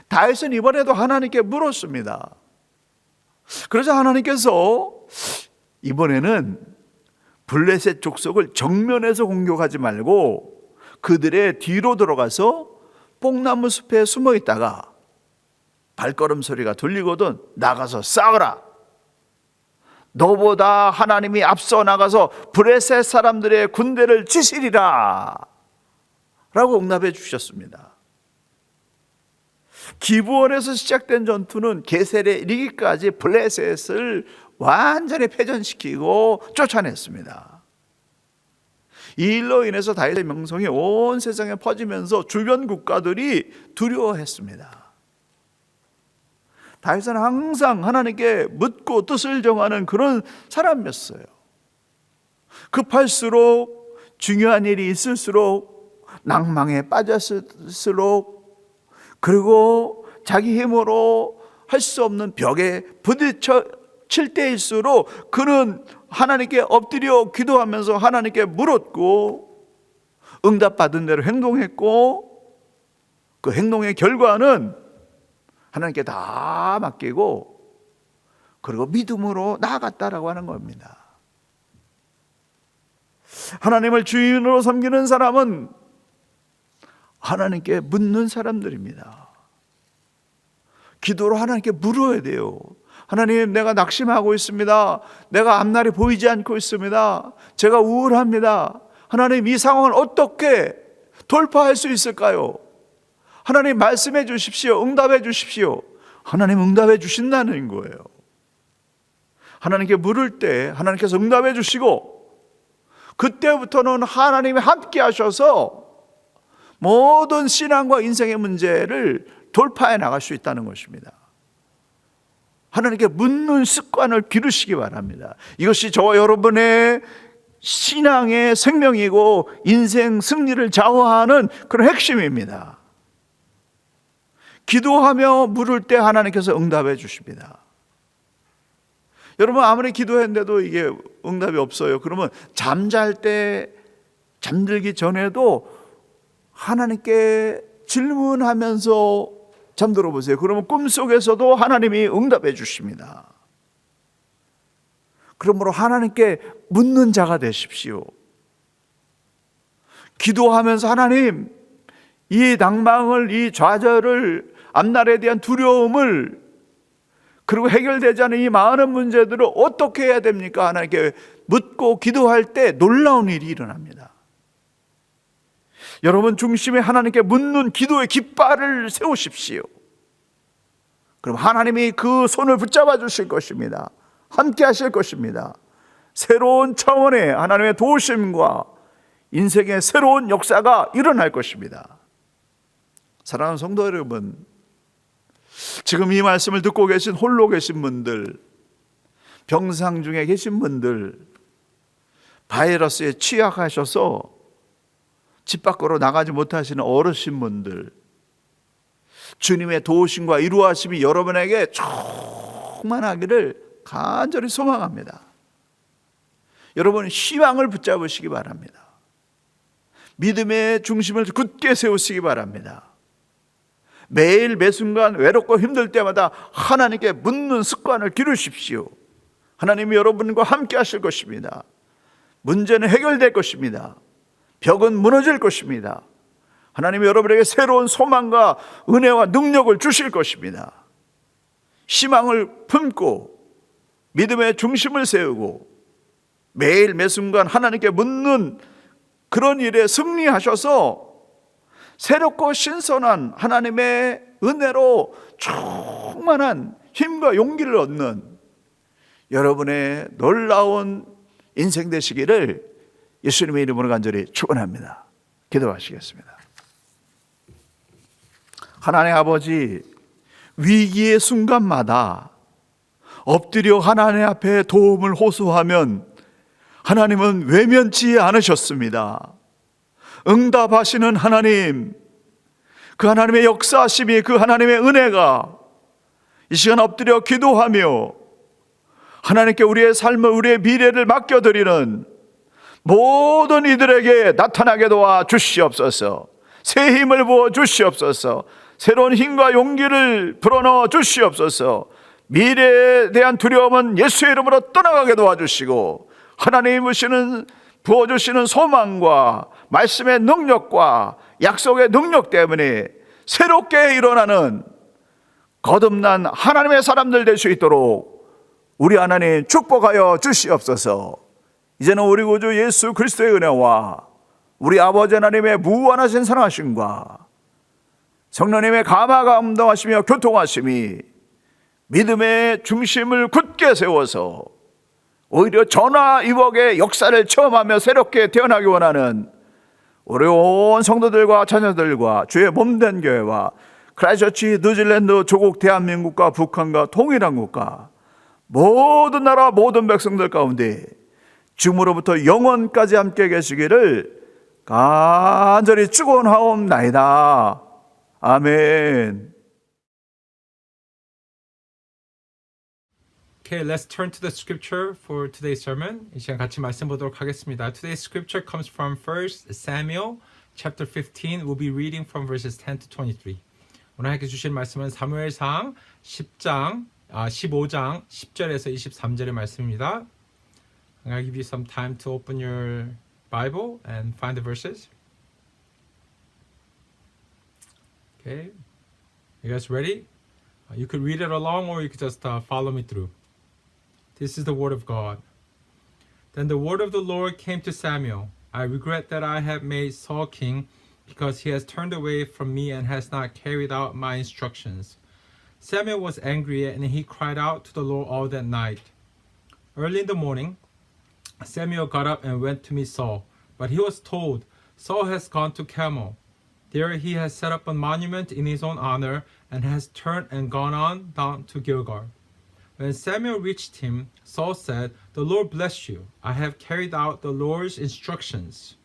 Speaker 1: 다윗은 이번에도 하나님께 물었습니다. 그래서 하나님께서 이번에는 블레셋 족속을 정면에서 공격하지 말고 그들의 뒤로 들어가서 뽕나무 숲에 숨어 있다가 발걸음 소리가 들리거든 나가서 싸워라. 너보다 하나님이 앞서 나가서 브레셋 사람들의 군대를 치시리라 라고 응답해 주셨습니다. 기브온에서 시작된 전투는 게셀에 이르기까지 블레셋을 완전히 패전시키고 쫓아냈습니다. 이 일로 인해서 다윗의 명성이 온 세상에 퍼지면서 주변 국가들이 두려워했습니다. 다윗은 항상 하나님께 묻고 뜻을 정하는 그런 사람이었어요. 급할수록, 중요한 일이 있을수록, 낭망에 빠졌을수록, 그리고 자기 힘으로 할 수 없는 벽에 부딪혀 칠 때일수록 그는 하나님께 엎드려 기도하면서 하나님께 물었고 응답받은 대로 행동했고 그 행동의 결과는 하나님께 다 맡기고 그리고 믿음으로 나아갔다라고 하는 겁니다. 하나님을 주인으로 섬기는 사람은 하나님께 묻는 사람들입니다. 기도로 하나님께 물어야 돼요. 하나님, 내가 낙심하고 있습니다. 내가 앞날이 보이지 않고 있습니다. 제가 우울합니다. 하나님, 이 상황을 어떻게 돌파할 수 있을까요? 하나님, 말씀해 주십시오. 응답해 주십시오. 하나님 응답해 주신다는 거예요. 하나님께 물을 때 하나님께서 응답해 주시고, 그때부터는 하나님이 함께 하셔서 모든 신앙과 인생의 문제를 돌파해 나갈 수 있다는 것입니다. 하나님께 묻는 습관을 기르시기 바랍니다. 이것이 저와 여러분의 신앙의 생명이고 인생 승리를 좌우하는 그런 핵심입니다. 기도하며 물을 때 하나님께서 응답해 주십니다. 여러분, 아무리 기도했는데도 이게 응답이 없어요. 그러면 잠잘 때, 잠들기 전에도 하나님께 질문하면서 잠들어 보세요. 그러면 꿈속에서도 하나님이 응답해 주십니다. 그러므로 하나님께 묻는 자가 되십시오. 기도하면서 하나님, 이 낭망을, 이 좌절을, 앞날에 대한 두려움을, 그리고 해결되지 않은 이 많은 문제들을 어떻게 해야 됩니까? 하나님께 묻고 기도할 때 놀라운 일이 일어납니다. 여러분 중심에 하나님께 묻는 기도의 깃발을 세우십시오. 그럼 하나님이 그 손을 붙잡아 주실 것입니다. 함께 하실 것입니다. 새로운 차원의 하나님의 도우심과 인생의 새로운 역사가 일어날 것입니다. 사랑하는 성도 여러분, 지금 이 말씀을 듣고 계신 홀로 계신 분들, 병상 중에 계신 분들, 바이러스에 취약하셔서 집 밖으로 나가지 못하시는 어르신분들, 주님의 도우심과 이루하심이 여러분에게 충만하기를 간절히 소망합니다. 여러분 희망을 붙잡으시기 바랍니다. 믿음의 중심을 굳게 세우시기 바랍니다. 매일 매순간 외롭고 힘들 때마다 하나님께 묻는 습관을 기르십시오. 하나님이 여러분과 함께 하실 것입니다. 문제는 해결될 것입니다. 벽은 무너질 것입니다. 하나님이 여러분에게 새로운 소망과 은혜와 능력을 주실 것입니다. 희망을 품고 믿음의 중심을 세우고 매일 매순간 하나님께 묻는 그런 일에 승리하셔서 새롭고 신선한 하나님의 은혜로 충만한 힘과 용기를 얻는 여러분의 놀라운 인생 되시기를 예수님의 이름으로 간절히 축원합니다. 기도하시겠습니다. 하나님 아버지, 위기의 순간마다 엎드려 하나님 앞에 도움을 호소하면 하나님은 외면치 않으셨습니다. 응답하시는 하나님, 그 하나님의 역사하심이, 그 하나님의 은혜가 이 시간 엎드려 기도하며 하나님께 우리의 삶을, 우리의 미래를 맡겨드리는 모든 이들에게 나타나게 도와 주시옵소서. 새 힘을 부어 주시옵소서. 새로운 힘과 용기를 불어넣어 주시옵소서. 미래에 대한 두려움은 예수의 이름으로 떠나가게 도와주시고 하나님이 부어주시는 소망과 말씀의 능력과 약속의 능력 때문에 새롭게 일어나는 거듭난 하나님의 사람들 될 수 있도록 우리 하나님 축복하여 주시옵소서. 이제는 우리 구주 예수 그리스도의 은혜와 우리 아버지 하나님의 무한하신 사랑하심과 성령님의 감화감동하시며 교통하심이 믿음의 중심을 굳게 세워서 오히려 전화위복의 역사를 체험하며 새롭게 태어나기 원하는 우리 온 성도들과 자녀들과 주의 몸된 교회와 크라이스처치 뉴질랜드 조국 대한민국과 북한과 통일한국과 모든 나라 모든 백성들 가운데 지금으로부터 영원까지 함께 계시기를 간절히 축원하옵나이다. 아멘.
Speaker 5: Okay, let's turn to the scripture for today's sermon. 이 시간 같이 말씀 보도록 하겠습니다. Today's scripture comes from 1 Samuel chapter 15. We'll be reading from verses 10 to 23. 오늘 함께 주실 말씀은 사무엘상 10장 15장 10절에서 23절의 말씀입니다. I'm going to give you some time to open your Bible and find the verses. Okay. You guys ready? You could read it along or you could just follow me through. This is the word of God. Then the word of the Lord came to Samuel. I regret that I have made Saul king because he has turned away from me and has not carried out my instructions. Samuel was angry and he cried out to the Lord all that night. Early in the morning, Samuel got up and went to meet Saul, but he was told, Saul has gone to Carmel. There he has set up a monument in his own honor and has turned and gone on down to Gilgal. When Samuel reached him, Saul said, The Lord bless you. I have carried out the Lord's instructions.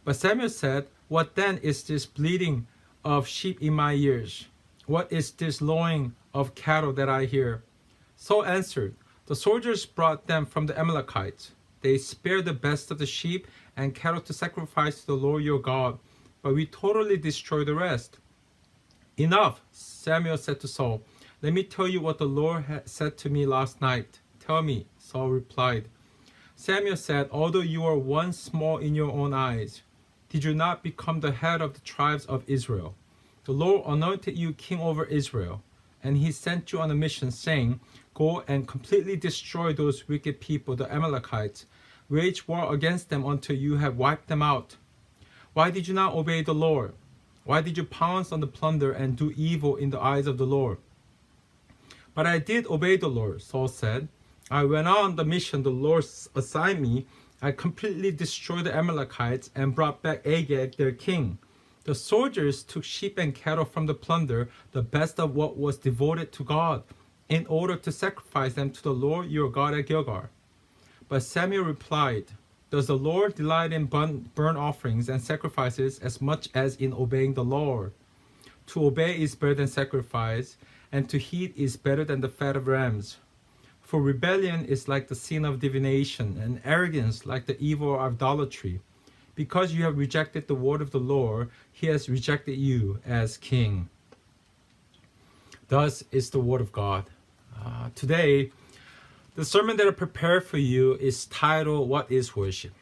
Speaker 5: But Samuel said, What then is this bleating of sheep in my ears? What is this lowing of cattle that I hear? Saul answered, The soldiers brought them from the Amalekites. They spared the best of the sheep and cattle to sacrifice to the Lord your God, but we totally destroyed the rest. Enough, Samuel said to Saul. Let me tell you what the Lord said to me last night. Tell me, Saul replied. Samuel said, Although you are once small in your own eyes, did you not become the head of the tribes of Israel? The Lord anointed you king over Israel, and he sent you on a mission, saying, Go and completely destroy those wicked people, the Amalekites. Wage war against them until you have wiped them out. Why did you not obey the Lord? Why did you pounce on the plunder and do evil in the eyes of the Lord? But I did obey the Lord, Saul said. I went on the mission the Lord assigned me. I completely destroyed the Amalekites and brought back Agag, their king. The soldiers took sheep and cattle from the plunder, the best of what was devoted to God, in order to sacrifice them to the Lord your God at Gilgal. But Samuel replied, Does the Lord delight in burnt offerings and sacrifices as much as in obeying the Lord? To obey is better than sacrifice, and to heed is better than the fat of rams. For rebellion is like the sin of divination, and arrogance like the evil of idolatry. Because you have rejected the word of the Lord, he has rejected you as king. Thus is the word of God. Today, the sermon that I prepared for you is titled, What is Worship?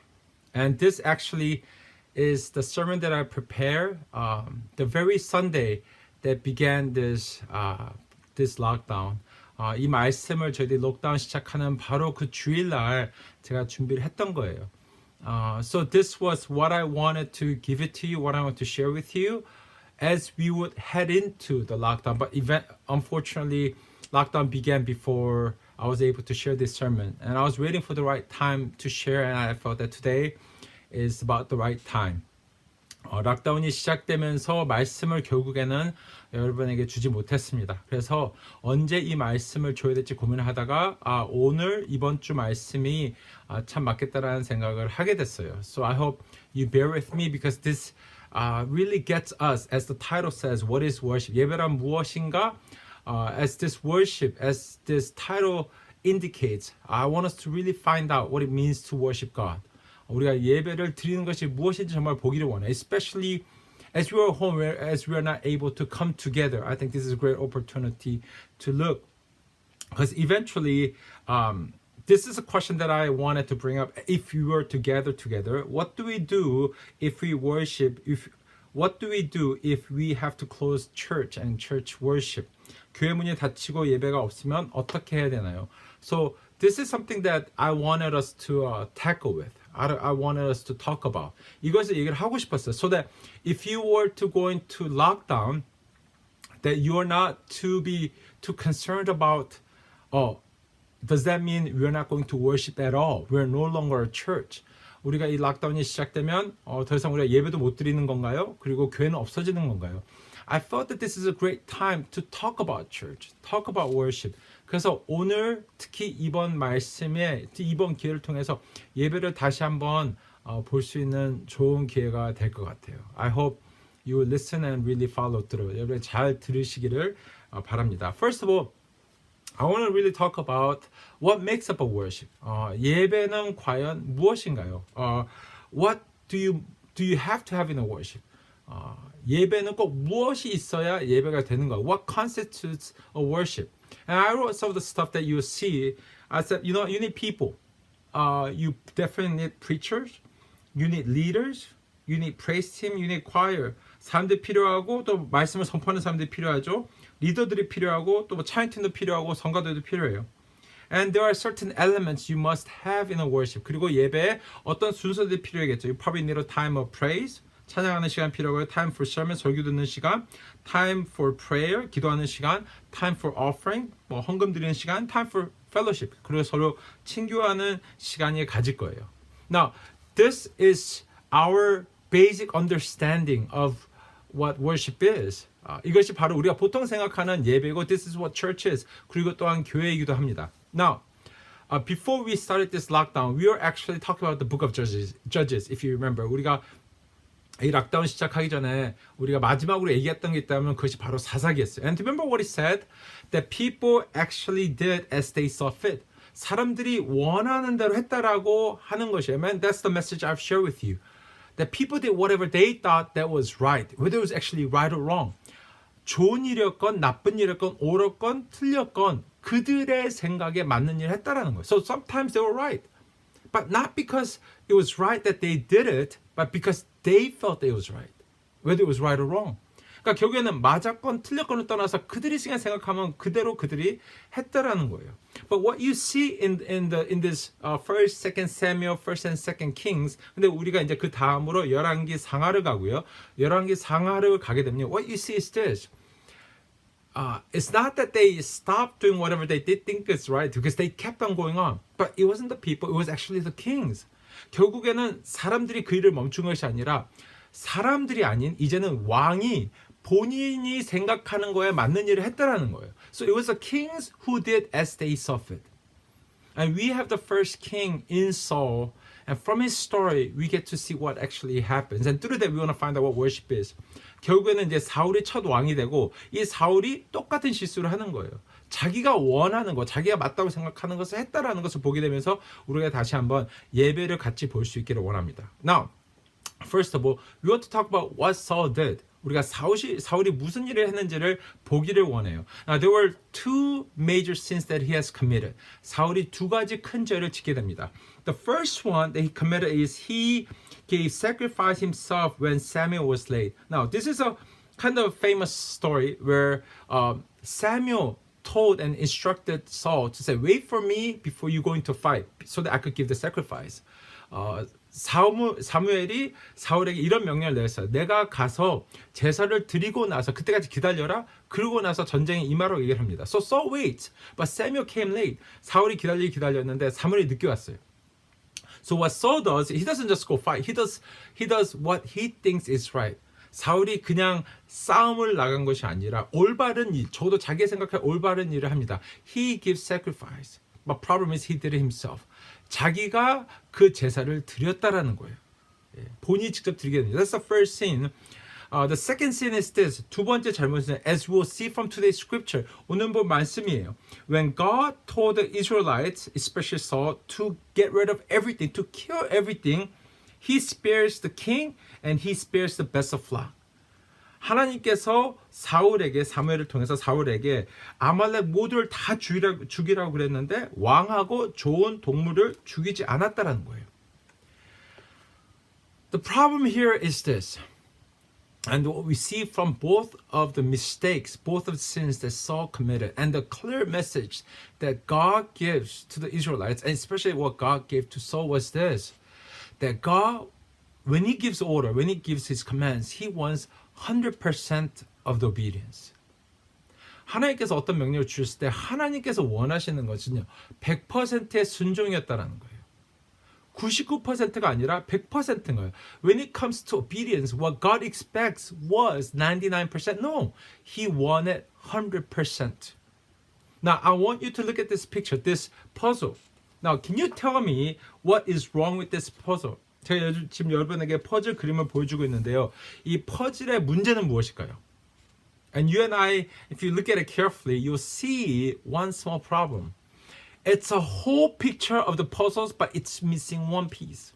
Speaker 5: And this actually is the sermon that I prepared the very Sunday that began this lockdown. 이 말씀을 저희들이 록다운 시작하는 바로 그 주일날 제가 준비를 했던 거예요. So this was what I wanted to give it to you, what I want to share with you as we would head into the lockdown. But unfortunately, lockdown began before I was able to share this sermon. And I was waiting for the right time to share, and I felt that today is about the right time. 락다운이 시작되면서 말씀을 결국에는 여러분에게 주지 못했습니다. 그래서 언제 이 말씀을 줘야 될지 고민을 하다가 오늘 이번 주 말씀이 참 맞겠다라는 생각을 하게 됐어요. So I hope you bear with me because this really gets us, as the title says, what is worship? 예배란 무엇인가? As this worship, as this title indicates, I want us to really find out what it means to worship God. 우리가 예배를 드리는 것이 무엇인지 정말 보기를 원해. Especially as we are home, as we are not able to come together. I think this is a great opportunity to look. Because eventually, this is a question that I wanted to bring up. If we were to gather together, what do we do if we worship? What do we do if we have to close church and church worship? 교회 문이 닫히고 예배가 없으면 어떻게 해야 되나요? So this is something that I wanted us to tackle with. I wanted us to talk about. 이것을 얘기를 하고 싶었어요. So that if you were to go into lockdown, that you are not to be too concerned about, does that mean we're not going to worship at all? We're no longer a church. 우리가 이 락다운이 시작되면 더 이상 우리가 예배도 못 드리는 건가요? 그리고 교회는 없어지는 건가요? I felt that this is a great time to talk about church, talk about worship. 그래서 오늘 특히 이번 말씀에 이번 기회를 통해서 예배를 다시 한번 볼 수 있는 좋은 기회가 될 것 같아요. I hope you will listen and really follow through. 여러분 잘 들으시기를 바랍니다. First of all, I want to really talk about what makes up a worship. 예배는 과연 무엇인가요? What do you have to have in a worship? 예배는 꼭 무엇이 있어야 예배가 되는 가 What constitutes a worship? And I wrote some of the stuff that you see. I said, you know, you need people. You definitely need preachers. You need leaders. You need praise team. You need choir. 사람들이 필요하고 또 말씀을 선포하는 사람들이 필요하죠. 리더들이 필요하고 또 찬양팀도 필요하고 성가들도 필요해요. And there are certain elements you must have in a worship. 그리고 예배에 어떤 순서들이 필요하겠죠. You probably need a time of praise. 찬양하는 시간 필요하고요. Time for sermon, 설교 듣는 시간. Time for prayer, 기도하는 시간. Time for offering, 뭐 헌금 드리는 시간. Time for fellowship, 그리고 서로 친교하는 시간이 가질 거예요. Now, this is our basic understanding of what worship is. 이것이 바로 우리가 보통 생각하는 예배고 This is what church is. 그리고 또한 교회이기도 합니다. Now, before we started this lockdown, we were actually talking about the book of Judges, if you remember. 우리가 이 락다운 시작하기 전에 우리가 마지막으로 얘기했던 게 있다면 그것이 바로 사사기였어요. And remember what he said? That people actually did as they saw fit. 사람들이 원하는 대로 했다라고 하는 것이에요. And that's the message I've shared with you. That people did whatever they thought that was right, whether it was actually right or wrong. 좋은 일이었건 나쁜 일이었건 옳았건 틀렸건 그들의 생각에 맞는 일을 했다라는 거예요. So sometimes they were right. But not because it was right that they did it, but because they felt it was right. Whether it was right or wrong. 그러니까 결국에는 맞았건 틀렸건을 떠나서 그들이 생각하면 그대로 그들이 했다라는 거예요. But what you see in this first, second Samuel, first and second Kings. 근데 우리가 이제 그 다음으로 열왕기 상하를 가고요. 열왕기 상하를 가게 되면 what you see is this. It's not that they stopped doing whatever they did think is right because they kept on going on. But it wasn't the people, it was actually the kings. 결국에는 사람들이 그 일을 멈춘 것이 아니라 사람들이 아닌 이제는 왕이 본인이 생각하는 거에 맞는 일을 했다라는 거예요. So it was the kings who did as they saw fit. And we have the first king in Saul. And from his story, we get to see what actually happens. And through that, we want to find out what worship is. 결국에는 이제 사울이 첫 왕이 되고 이 사울이 똑같은 실수를 하는 거예요. 자기가 원하는 것, 자기가 맞다고 생각하는 것을 했다라는 것을 보게 되면서 우리가 다시 한번 예배를 같이 볼 수 있기를 원합니다. Now, first of all, we want to talk about what Saul did. 우리가 사울이 무슨 일을 했는지를 보기를 원해요. Now, there were two major sins that he has committed. 사울이 두 가지 큰 죄를 짓게 됩니다. The first one that he committed is he gave sacrifice himself when Samuel was late. Now, this is a kind of famous story where Samuel told and instructed Saul to say, wait for me before you go into fight so that I could give the sacrifice. 사무엘이 사울에게 이런 명령을 내렸어요. 내가 가서 제사를 드리고 나서 그때까지 기다려라. 그러고 나서 전쟁에 임하라고 얘기를 합니다. So Saul waits, but Samuel came late. 사울이 기다렸는데 사무엘이 늦게 왔어요. So what Saul does, he doesn't just go fight. He does what he thinks is right. 사울이 그냥 싸움을 나간 것이 아니라 올바른 일, 저도 자기 생각할 올바른 일을 합니다. He gives sacrifice. But problem is he did it himself. 자기가 그 제사를 드렸다라는 거예요. 본인이 직접 드리게 됩니다. That's the first sin. The second sin is this. 두 번째 잘못은 as we'll see from today's scripture. 오늘 본 말씀이에요. When God told the Israelites, especially Saul, to get rid of everything, to kill everything, he spares the king and he spares the best of flock. 하나님께서 사무엘을 통해서 사울에게 아말렉 모두를 다 죽이라고 그랬는데 왕하고 좋은 동물을 죽이지 않았다라는 거예요. The problem here is this. And what we see from both of the mistakes, both of the sins that Saul committed, and the clear message that God gives to the Israelites, and especially what God gave to Saul was this, that God, when he gives order, when he gives his commands, he wants 100% of the obedience. 하나님께서 어떤 명령을 주셨을 때 하나님께서 원하시는 것은요 100%의 순종이었다는 거예요. 99%가 아니라 100%인 거예요. When it comes to obedience, what God expects was 99%. No, He wanted 100%. Now, I want you to look at this picture, this puzzle. Now, can you tell me what is wrong with this puzzle? 제가 지금 여러분에게 퍼즐 그림을 보여주고 있는데요. 이 퍼즐의 문제는 무엇일까요? And you and I, if you look at it carefully, you'll see one small problem. It's a whole picture of the puzzles, but it's missing one piece.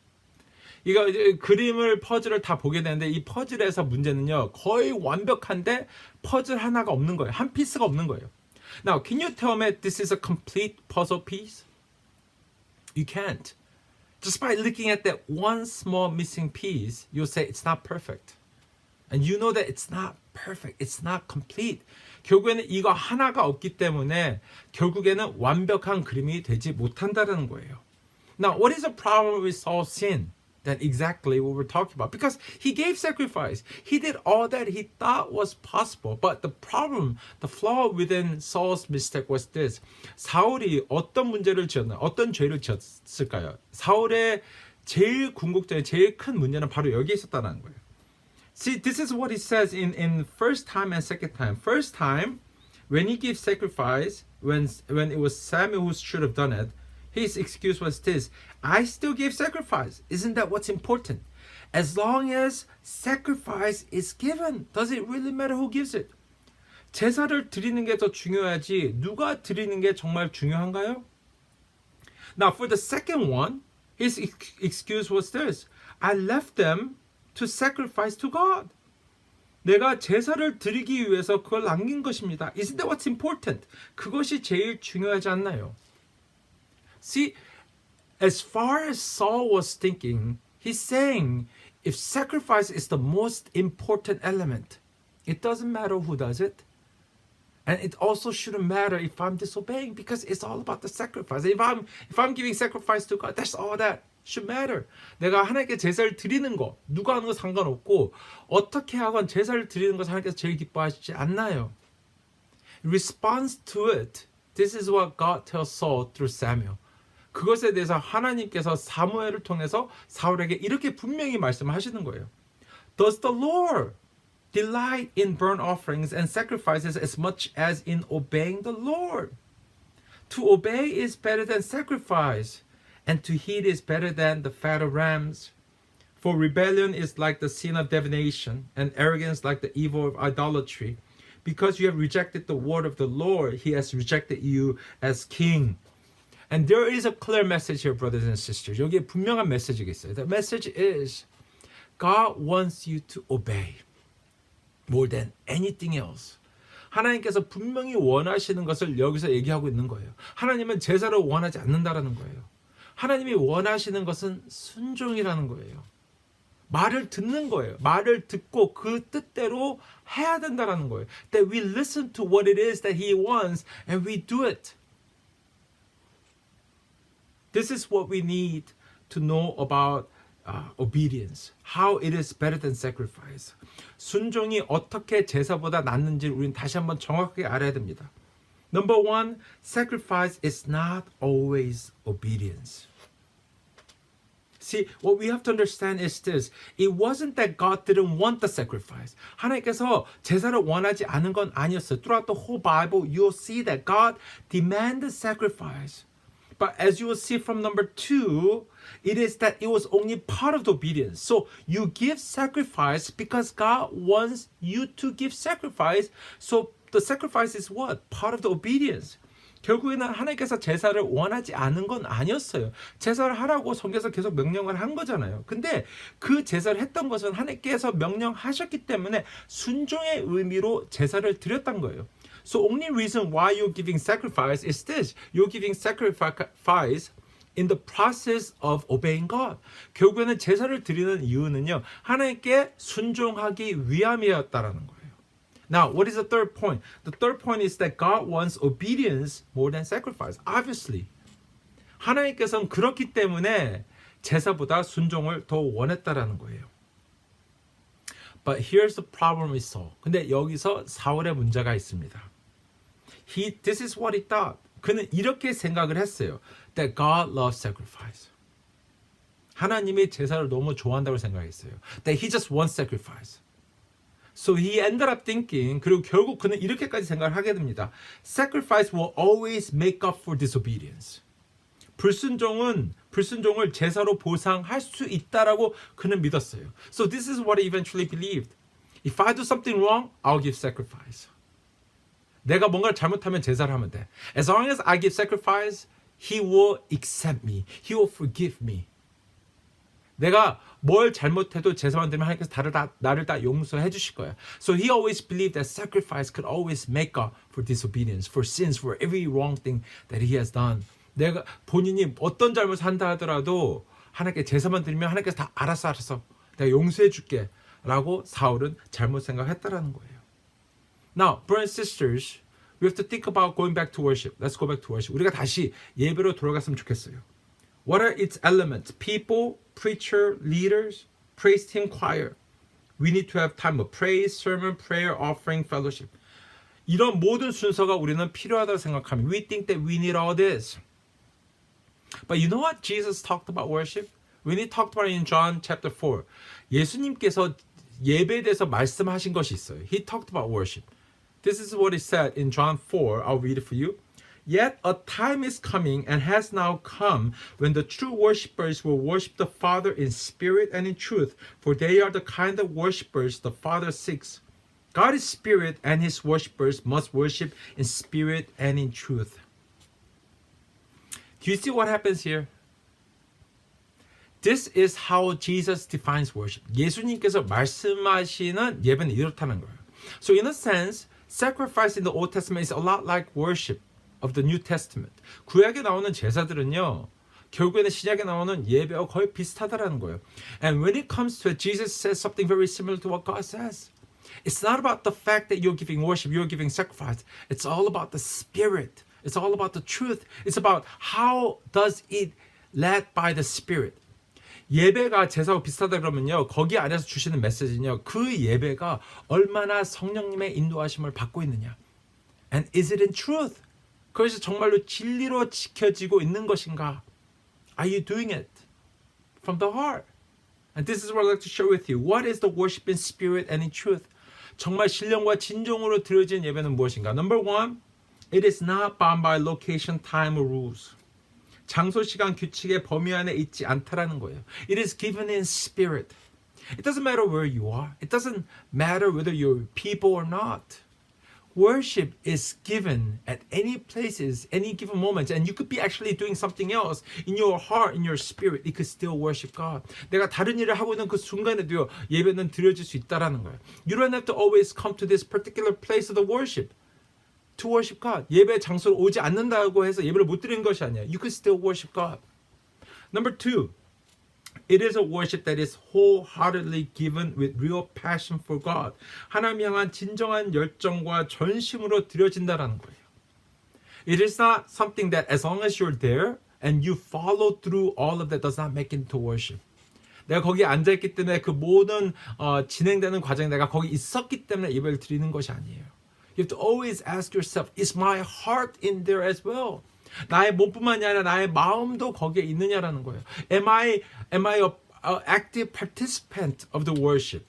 Speaker 5: 이거 이제 그림을 퍼즐을 다 보게 되는데 이 퍼즐에서 문제는요 거의 완벽한데 퍼즐 하나가 없는 거예요. 한 피스가 없는 거예요. Now, can you tell me this is a complete puzzle piece? You can't. Just by looking at that one small missing piece, you'll say it's not perfect. And you know that it's not perfect. It's not complete. 결국에는 이거 하나가 없기 때문에 결국에는 완벽한 그림이 되지 못한다는 거예요. Now, what is the problem with Saul's sin? That's exactly what we're talking about. Because he gave sacrifice. He did all that he thought was possible. But the problem, the flaw within Saul's mistake was this. 사울이 어떤 문제를 지었나? 어떤 죄를 지었을까요? 사울의 제일 궁극적인 제일 큰 문제는 바로 여기에 있었다는 거예요. See, this is what he says in first time and second time. First time, when he gave sacrifice, when it was Samuel who should have done it, his excuse was this: I still give sacrifice. Isn't that what's important? As long as sacrifice is given, does it really matter who gives it? 제사를 드리는 게 더 중요하지 누가 드리는 게 정말 중요한가요? Now for the second one, his excuse was this: I left them to sacrifice to God. 내가 제사를 드리기 위해서 그걸 남긴 것입니다. Isn't that what's important? 그것이 제일 중요하지 않나요? See, as far as Saul was thinking, he's saying if sacrifice is the most important element, it doesn't matter who does it. And it also shouldn't matter if I'm disobeying because it's all about the sacrifice. If I'm giving sacrifice to God, that's all that should matter. 내가 하나님께 제사를 드리는 거, 누가 하는 거 상관없고 어떻게 하건 제사를 드리는 것을 하나님께서 제일 기뻐하시지 않나요? In response to it, this is what God tells Saul through Samuel. 그것에 대해서 하나님께서 사무엘을 통해서 사울에게 이렇게 분명히 말씀하시는 거예요. Does the Lord delight in burnt offerings and sacrifices as much as in obeying the Lord? To obey is better than sacrifice, and to heed is better than the fat of rams. For rebellion is like the sin of divination, and arrogance like the evil of idolatry. Because you have rejected the word of the Lord, he has rejected you as king. And there is a clear message here, brothers and sisters. 여기에 분명한 메시지가 있어요. The message is God wants you to obey more than anything else. 하나님께서 분명히 원하시는 것을 여기서 얘기하고 있는 거예요. 하나님은 제사를 원하지 않는다라는 거예요. 하나님이 원하시는 것은 순종이라는 거예요. 말을 듣는 거예요. 말을 듣고 그 뜻대로 해야 된다라는 거예요. That we listen to what it is that He wants and we do it. This is what we need to know about obedience. How it is better than sacrifice. 순종이 어떻게 제사보다 낫는지를 우리는 다시 한번 정확하게 알아야 됩니다. Number one, sacrifice is not always obedience. See, what we have to understand is this. It wasn't that God didn't want the sacrifice. 하나님께서 제사를 원하지 않은 건 아니었어요. Throughout the whole Bible, you'll see that God demanded sacrifice. But as you will see from number 2, it is that it was only part of the obedience. So you give sacrifice because God wants you to give sacrifice. So the sacrifice is what? Part of the obedience. 결국에는 하나님께서 제사를 원하지 않은 건 아니었어요. 제사를 하라고 성경에서 계속 명령을 한 거잖아요. 근데 그 제사를 했던 것은 하나님께서 명령하셨기 때문에 순종의 의미로 제사를 드렸던 거예요. So only reason why you're giving sacrifice is this. You're giving sacrifice in the process of obeying God. 결국에는 제사를 드리는 이유는요. 하나님께 순종하기 위함이었다라는 거예요. Now, what is the third point? The third point is that God wants obedience more than sacrifice. Obviously. 하나님께서는 그렇기 때문에 제사보다 순종을 더 원했다라는 거예요. But here's the problem with Saul. 근데 여기서 사울의 문제가 있습니다. This is what he thought. 그는 이렇게 생각을 했어요. That God loves sacrifice. 하나님이 제사를 너무 좋아한다고 생각했어요. That he just wants sacrifice. So he ended up thinking, 그리고 결국 그는 이렇게까지 생각을 하게 됩니다. Sacrifice will always make up for disobedience. 불순종을 제사로 보상할 수 있다라고 그는 믿었어요. So this is what he eventually believed. If I do something wrong, I'll give sacrifice. 내가 뭔가를 잘못하면 제사를 하면 돼. As long as I give sacrifice, He will accept me. He will forgive me. 내가 뭘 잘못해도 제사만 드리면 하나님께서 나를 다 용서해 주실 거야. So he always believed that sacrifice could always make up for disobedience, for sins, for every wrong thing that he has done. 내가 본인이 어떤 잘못을 한다 하더라도 하나님께 제사만 드리면 하나님께서 다 알아서 내가 용서해 줄게 라고 사울은 잘못 생각했다라는 거예요. Now, brothers and sisters, we have to think about going back to worship. Let's go back to worship. 우리가 다시 예배로 돌아갔으면 좋겠어요. What are its elements? People, preacher, leaders, praise team, choir. We need to have time of praise, sermon, prayer, offering, fellowship. 이런 모든 순서가 우리는 필요하다고 생각하면 we think that we need all this. But you know what Jesus talked about worship? When he talked about it in John chapter 4. 예수님께서 예배에 대해서 말씀하신 것이 있어요. He talked about worship. This is what he said in John 4. I'll read it for you. Yet a time is coming and has now come when the true worshippers will worship the Father in spirit and in truth, for they are the kind of worshippers the Father seeks. God is spirit, and his worshippers must worship in spirit and in truth. Do you see what happens here? This is how Jesus defines worship. 예수님께서 말씀하시는 예배는 이렇다는 거예요. So in a sense, sacrifice in the Old Testament is a lot like worship of the New Testament. 구약에 나오는 제사들은요, 결국에는 신약에 나오는 예배와 거의 비슷하다라는 거예요. And when it comes to it, Jesus says something very similar to what God says. It's not about the fact that you're giving worship, you're giving sacrifice. It's all about the spirit. It's all about the truth. It's about how does it led by the spirit. 예배가 제사와 비슷하다 그러면요, 거기 안에서 주시는 메시지는요, 그 예배가 얼마나 성령님의 인도하심을 받고 있느냐. And is it in truth? 그것이 정말로 진리로 지켜지고 있는 것인가? Are you doing it from the heart? And this is what I'd like to share with you. What is the worship in spirit and in truth? 정말 신령과 진정으로 드려지는 예배는 무엇인가? Number one, it is not bound by location, time, or rules. 장소, 시간, 규칙의 범위 안에 있지 않다라는 거예요. It is given in spirit. It doesn't matter where you are. It doesn't matter whether you're people or not. Worship is given at any places, any given moments, and you could be actually doing something else in your heart, in your spirit. You could still worship God. 내가 다른 일을 하고 있는 그 순간에도요, 예배는 드려질 수 있다라는 거예요. You don't have to always come to this particular place of the worship to worship God. 예배 장소로 오지 않는다고 해서 예배를 못 드리는 것이 아니야. You could still worship God. Number two, it is a worship that is wholeheartedly given with real passion for God. 하나님 향한 진정한 열정과 전심으로 드려진다라는 거예요. It is not something that as long as you're there and you follow through all of that does not make it into worship. 내가 거기 앉아있기 때문에 그 모든 진행되는 과정에 내가 거기 있었기 때문에 예배를 드리는 것이 아니에요. You have to always ask yourself, is my heart in there as well? 나의 몸뿐만이 아니라 나의 마음도 거기에 있느냐라는 거예요. Am I a active participant of the worship?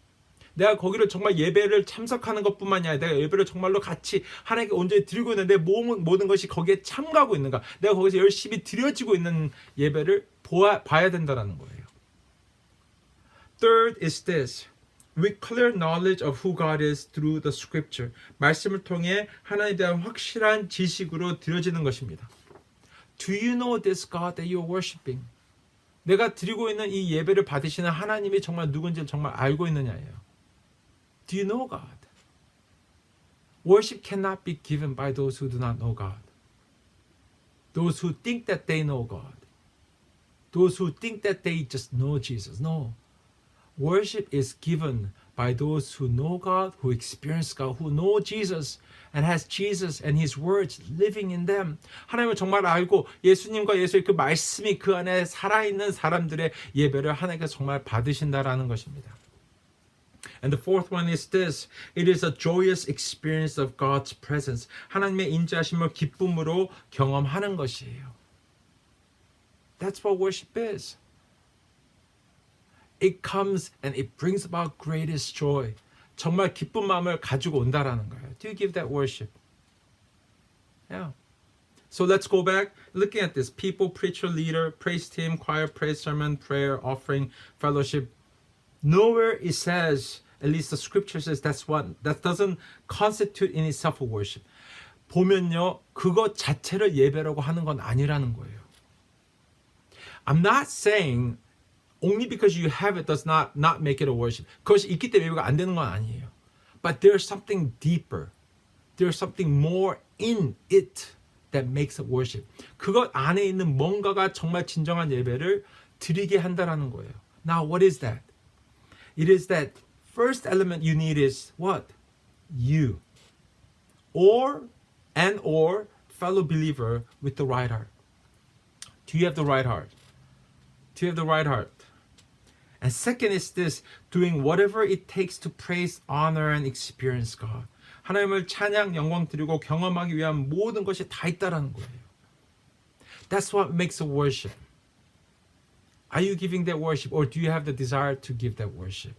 Speaker 5: 내가 거기를 정말 예배를 참석하는 것뿐만이 아니라 내가 예배를 정말로 같이 하나님께 온전히 드리고 있는데 모든 것이 거기에 참가하고 있는가? 내가 거기서 열심히 드려지고 있는 예배를 봐야 된다는 거예요. Third is this. With clear knowledge of who God is through the scripture. 말씀을 통해 하나님에 대한 확실한 지식으로 드려지는 것입니다. Do you know this God that you're worshiping? 내가 드리고 있는 이 예배를 받으시는 하나님이 정말 누군지를 정말 알고 있느냐예요. Do you know God? Worship cannot be given by those who do not know God. Those who think that they know God. Those who think that they just know Jesus. No. Worship is given by those who know God, who experience God, who know Jesus and has Jesus and His words living in them. 하나님을 정말 알고 예수님과 예수의 그 말씀이 그 안에 살아있는 사람들의 예배를 하나님께서 정말 받으신다라는 것입니다. And the fourth one is this. It is a joyous experience of God's presence. 하나님의 인자하심을 기쁨으로 경험하는 것이에요. That's what worship is. It comes and it brings about greatest joy. 정말 기쁜 마음을 가지고 온다라는 거예요. Do you give that worship? Yeah. So let's go back. Looking at this. People, preacher, leader, praise team, choir, praise sermon, prayer, offering, fellowship. Nowhere it says, at least the scripture says that doesn't constitute in itself a worship. 보면요. 그것 자체를 예배라고 하는 건 아니라는 거예요. I'm not saying only because you have it does not make it a worship. 그것이 있기 때문에 예배가 안 되는 건 아니에요. But there's something deeper. There's something more in it that makes it worship. 그것 안에 있는 뭔가가 정말 진정한 예배를 드리게 한다라는 거예요. Now, what is that? It is that first element you need is what? You. Or fellow believer with the right heart. Do you have the right heart? Do you have the right heart? And second is this, doing whatever it takes to praise, honor, and experience God. 하나님을 찬양, 영광 드리고 경험하기 위한 모든 것이 다 있다라는 거예요. That's what makes a worship. Are you giving that worship, or do you have the desire to give that worship?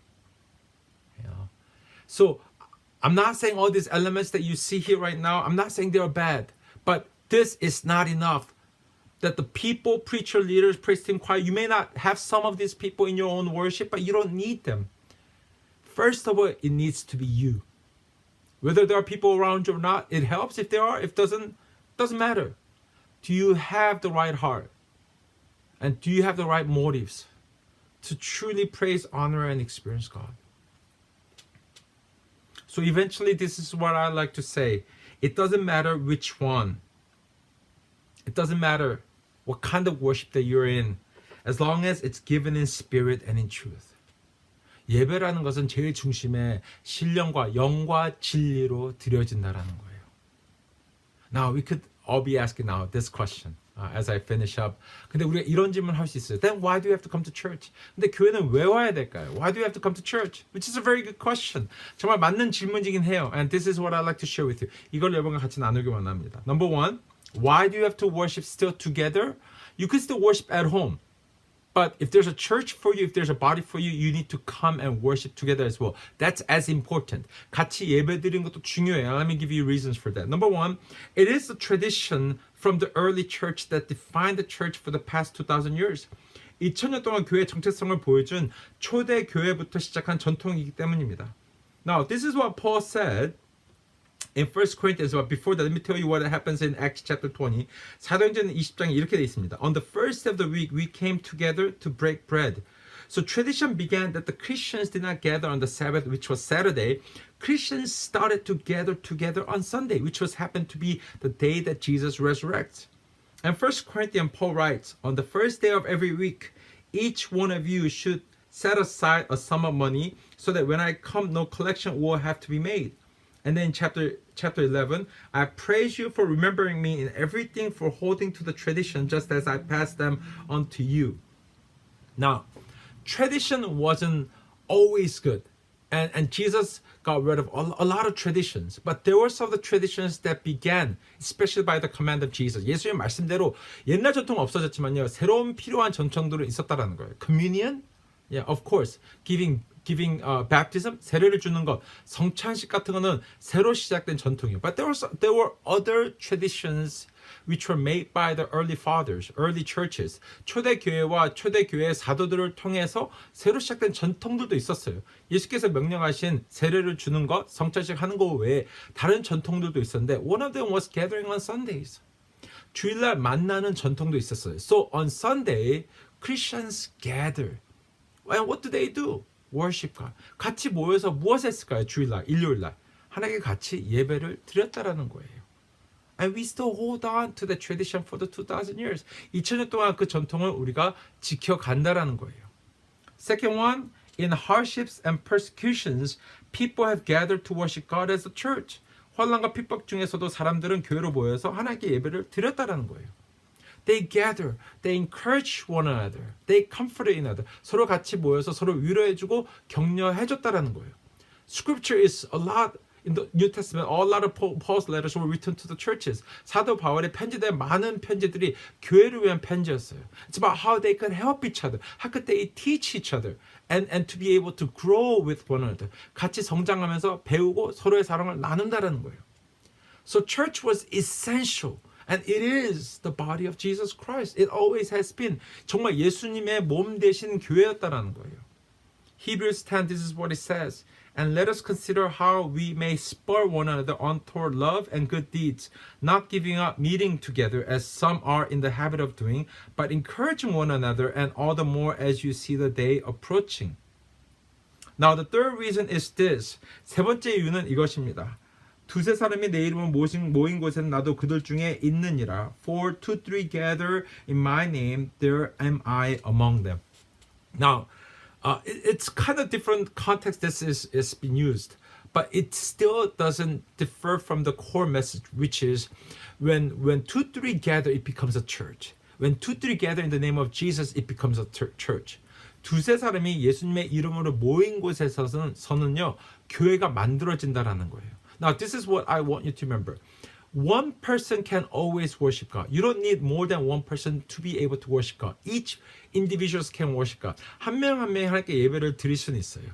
Speaker 5: You know? So I'm not saying all these elements that you see here right now, I'm not saying they're bad, but this is not enough. That the people, preacher, leaders, praise team, choir, you may not have some of these people in your own worship, but you don't need them. First of all, it needs to be you. Whether there are people around you or not, it helps. If there are, if doesn't matter. Do you have the right heart? And do you have the right motives to truly praise, honor, and experience God? So eventually, this is what I like to say. It doesn't matter which one. It doesn't matter what kind of worship that you're in, as long as it's given in spirit and in truth. 예배라는 것은 제일 중심에 신령과 영과 진리로 드려진다라는 거예요. Now we could all be asking now this question as I finish up. 근데 우리가 이런 질문 할 수 있어요. Then why do you have to come to church? 근데 교회는 왜 와야 될까요? Why do you have to come to church? Which is a very good question. 정말 맞는 질문이긴 해요. And this is what I'd like to share with you. 이걸 여러분과 같이 나누기 원합니다. Number one, why do you have to worship still together? You could still worship at home. But if there's a church for you, if there's a body for you, you need to come and worship together as well. That's as important. 같이 예배드리는 것도 중요해요. Let me give you reasons for that. Number one, it is a tradition from the early church that defined the church for the past 2,000 years. 2000년 동안 교회의 정체성을 보여준 초대 교회부터 시작한 전통이기 때문입니다. Now, this is what Paul said in 1 Corinthians, but before that, let me tell you what happens in Acts chapter 20. 사도행전 20장에 이렇게 돼 있습니다. On the first of the week, we came together to break bread. So tradition began that the Christians did not gather on the Sabbath, which was Saturday. Christians started to gather together on Sunday, which was happened to be the day that Jesus resurrects. And 1 Corinthians, Paul writes, on the first day of every week, each one of you should set aside a sum of money so that when I come, no collection will have to be made. And then chapter 11, I praise you for remembering me in everything, for holding to the tradition just as I passed them on to you. Now, tradition wasn't always good. And Jesus got rid of a lot of traditions. But there were some of the traditions that began, especially by the command of Jesus. 예수님 말씀대로 옛날 전통 없어졌지만요. 새로운 필요한 전통들은 있었다라는 거예요. Communion? Yeah, of course. Giving baptism, 세례를 주는 것, 성찬식 같은 거는 새로 시작된 전통이에요. But there were other traditions which were made by the early fathers, early churches. 초대 교회와 초대 교회의 사도들을 통해서 새로 시작된 전통들도 있었어요. 예수께서 명령하신 세례를 주는 것, 성찬식 하는 것 외에 다른 전통들도 있었는데 one of them was gathering on Sundays. 주일날 만나는 전통도 있었어요. So on Sunday, Christians gather. And what do? worship God. 같이 모여서 무엇을 했을까요? 주일날, 일요일날. 하나님께 같이 예배를 드렸다라는 거예요. And we still hold on to the tradition for the 2,000 years. 2000년 동안 그 전통을 우리가 지켜간다라는 거예요. Second one, in hardships and persecutions, people have gathered to worship God as a church. 환난과 핍박 중에서도 사람들은 교회로 모여서 하나님께 예배를 드렸다라는 거예요. They gather, they encourage one another, they comfort one another. 서로 같이 모여서 서로 위로해주고 격려해줬다라는 거예요. Scripture is a lot in the New Testament. A lot of Paul's letters were written to the churches. 사도 바울의 편지된 많은 편지들이 교회를 위한 편지였어요. It's about how they could help each other, how could they teach each other, and to be able to grow with one another. 같이 성장하면서 배우고 서로의 사랑을 나눈다라는 거예요. So church was essential. And it is the body of Jesus Christ. It always has been. 정말 예수님의 몸 되신 교회였다라는 거예요. Hebrews 10, this is what it says. and let us consider how we may spur one another on toward love and good deeds, not giving up meeting together as some are in the habit of doing, but encouraging one another, and all the more as you see the day approaching. Now the third reason is this. 세 번째 이유는 이것입니다. 두세 사람이 내 이름을 모인 곳에는 나도 그들 중에 있느니라. For two, three gather in my name, there am I among them. Now, it's kind of different context this is being used, but it still doesn't differ from the core message, which is when two, three gather, it becomes a church. When two, three gather in the name of Jesus, it becomes a church. 두세 사람이 예수님의 이름으로 모인 곳에서는요, 교회가 만들어진다라는 거예요. Now, this is what I want you to remember. One person can always worship God. You don't need more than one person to be able to worship God. Each individuals can worship God. 한 명 한 명이 하나님께 예배를 드릴 수는 있어요.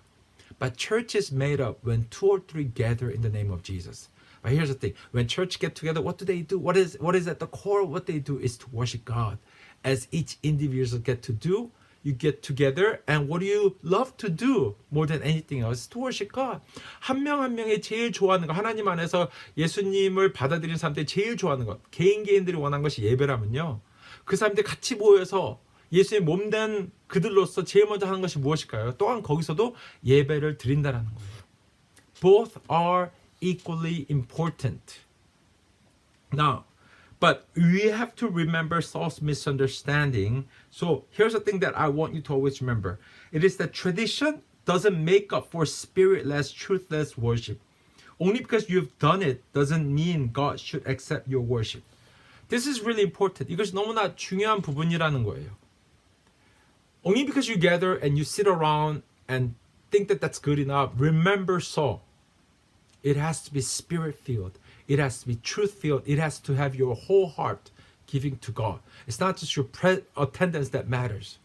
Speaker 5: But church is made up when two or three gather in the name of Jesus. But here's the thing. When church get together, what do they do? What is at the core of what they do is to worship God. As each individual get to do, you get together, and what do you love to do more than anything else? To worship God. 한 명 한 명이 제일 좋아하는 거, 하나님 안에서 예수님을 받아들이는 사람들이 제일 좋아하는 것, 개인들이 원하는 것이 예배라면요. 그 사람들이 같이 모여서 예수의 몸된 그들로서 제일 먼저 하는 것이 무엇일까요? 또한 거기서도 예배를 드린다라는 거예요. Both are equally important. Now, but we have to remember Saul's misunderstanding. So here's the thing that I want you to always remember. It is that tradition doesn't make up for spiritless, truthless worship. Only because you've done it doesn't mean God should accept your worship. This is really important. 이것이 너무나 중요한 부분이라는 거예요. Only because you gather and you sit around and think that that's good enough, remember Saul. It has to be spirit-filled. It has to be truth-filled. It has to have your whole heart giving to God. It's not just your attendance that matters.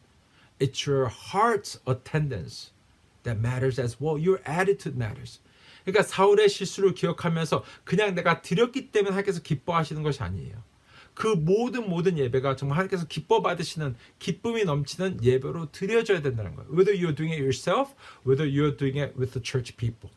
Speaker 5: It's your heart's attendance that matters as well. Your attitude matters. 그러니까 사울의 실수를 기억하면서 그냥 내가 드렸기 때문에 하나님께서 기뻐하시는 것이 아니에요. 그 모든 예배가 정말 하나님께서 기뻐 받으시는 기쁨이 넘치는 예배로 드려져야 된다는 거예요. Whether you're doing it yourself, whether you're doing it with the church people.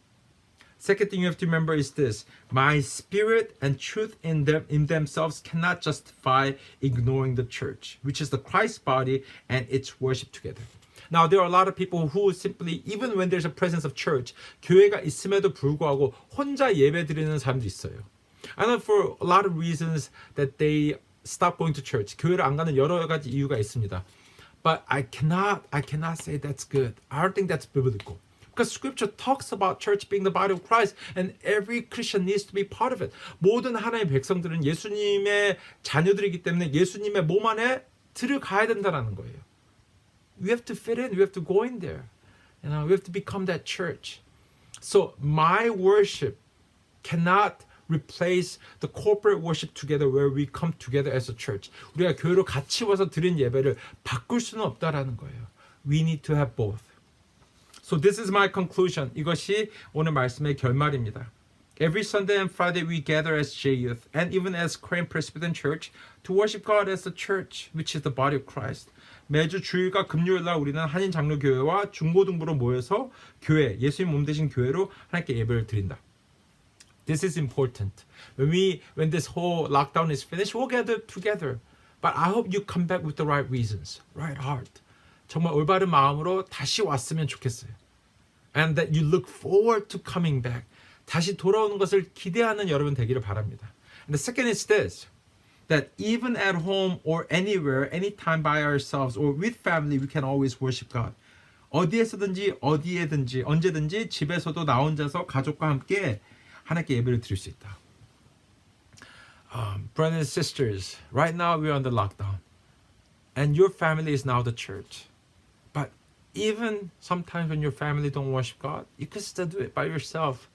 Speaker 5: Second thing you have to remember is this. My spirit and truth in themselves cannot justify ignoring the church, which is the Christ body and its worship together. Now, there are a lot of people who simply, even when there's a presence of church, 교회가 있음에도 불구하고 혼자 예배 드리는 사람도 있어요. I know for a lot of reasons that they stop going to church. 교회를 안 가는 여러 가지 이유가 있습니다. But I cannot say that's good. I don't think that's biblical. Because scripture talks about church being the body of Christ and every Christian needs to be part of it. 모든 하나님의 백성들은 예수님의 자녀들이기 때문에 예수님의 몸 안에 들어가야 된다는 거예요. We have to fit in. We have to go in there. We have to become that church. So my worship cannot replace the corporate worship together where we come together as a church. 우리가 교회로 같이 와서 드린 예배를 바꿀 수는 없다라는 거예요. We need to have both. So this is my conclusion. 이것이 오늘 말씀의 결말입니다. Every Sunday and Friday we gather as J-Youth and even as Crane Presbyterian Church to worship God as the church, which is the body of Christ. 매주 주일과 금요일 날 우리는 한인 장로교회와 중고등부로 모여서 교회, 예수님 몸 되신 교회로 하나님께 예배를 드린다. This is important. When this whole lockdown is finished, we'll gather together. But I hope you come back with the right reasons, right heart. 정말 올바른 마음으로 다시 왔으면 좋겠어요. And that you look forward to coming back. 다시 돌아오는 것을 기대하는 여러분 되기를 바랍니다. And the second is this. That even at home or anywhere, anytime by ourselves or with family, we can always worship God. 어디에서든지 어디에든지 언제든지 집에서도 나 혼자서 가족과 함께 하나님께 예배를 드릴 수 있다. Brothers and sisters, right now we're under lockdown. And your family is now the church. But even sometimes when your family don't worship God, you can still do it by yourself.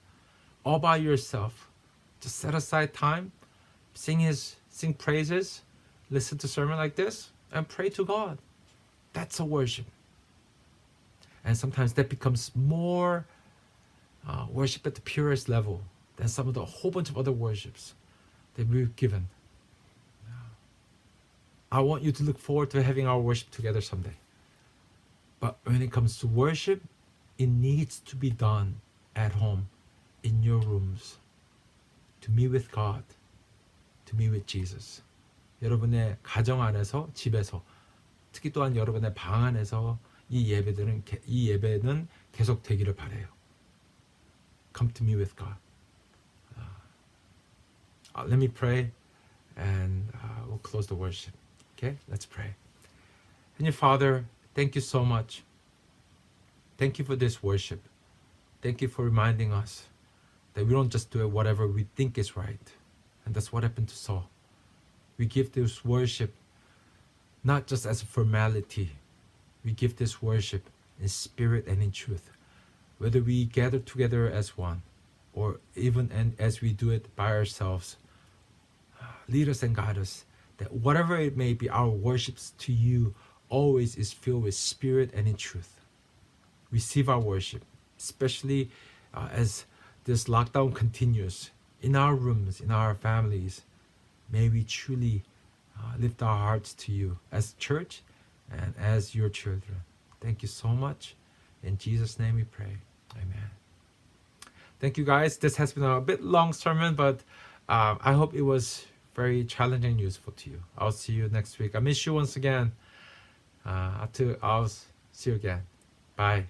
Speaker 5: All by yourself. Just set aside time, sing praises, listen to sermon like this, and pray to God. That's a worship. And sometimes that becomes more worship at the purest level than some of the whole bunch of other worships that we've given. I want you to look forward to having our worship together someday. But when it comes to worship, it needs to be done at home, in your rooms, to meet with God, to meet with Jesus. 여러분의 가정 안에서, 집에서, 특히 또한 여러분의 방 안에서 이 예배는 계속 되기를 바라요. Come to me with God. Let me pray and we'll close the worship. Okay, let's pray. Heavenly Father, thank you so much. Thank you for this worship. Thank you for reminding us that we don't just do whatever we think is right. And that's what happened to Saul. We give this worship not just as a formality. We give this worship in spirit and in truth. Whether we gather together as one, or even as we do it by ourselves, lead us and guide us, that whatever it may be, our worships to you always is filled with spirit and in truth. Receive our worship, especially as this lockdown continues, in our rooms, in our families. May we truly lift our hearts to you as church and as your children. Thank you so much. In Jesus' name we pray. Amen. Thank you guys. This has been a bit long sermon, but I hope it was very challenging and useful to you. I'll see you next week. I miss you once again. I'll see you again. Bye.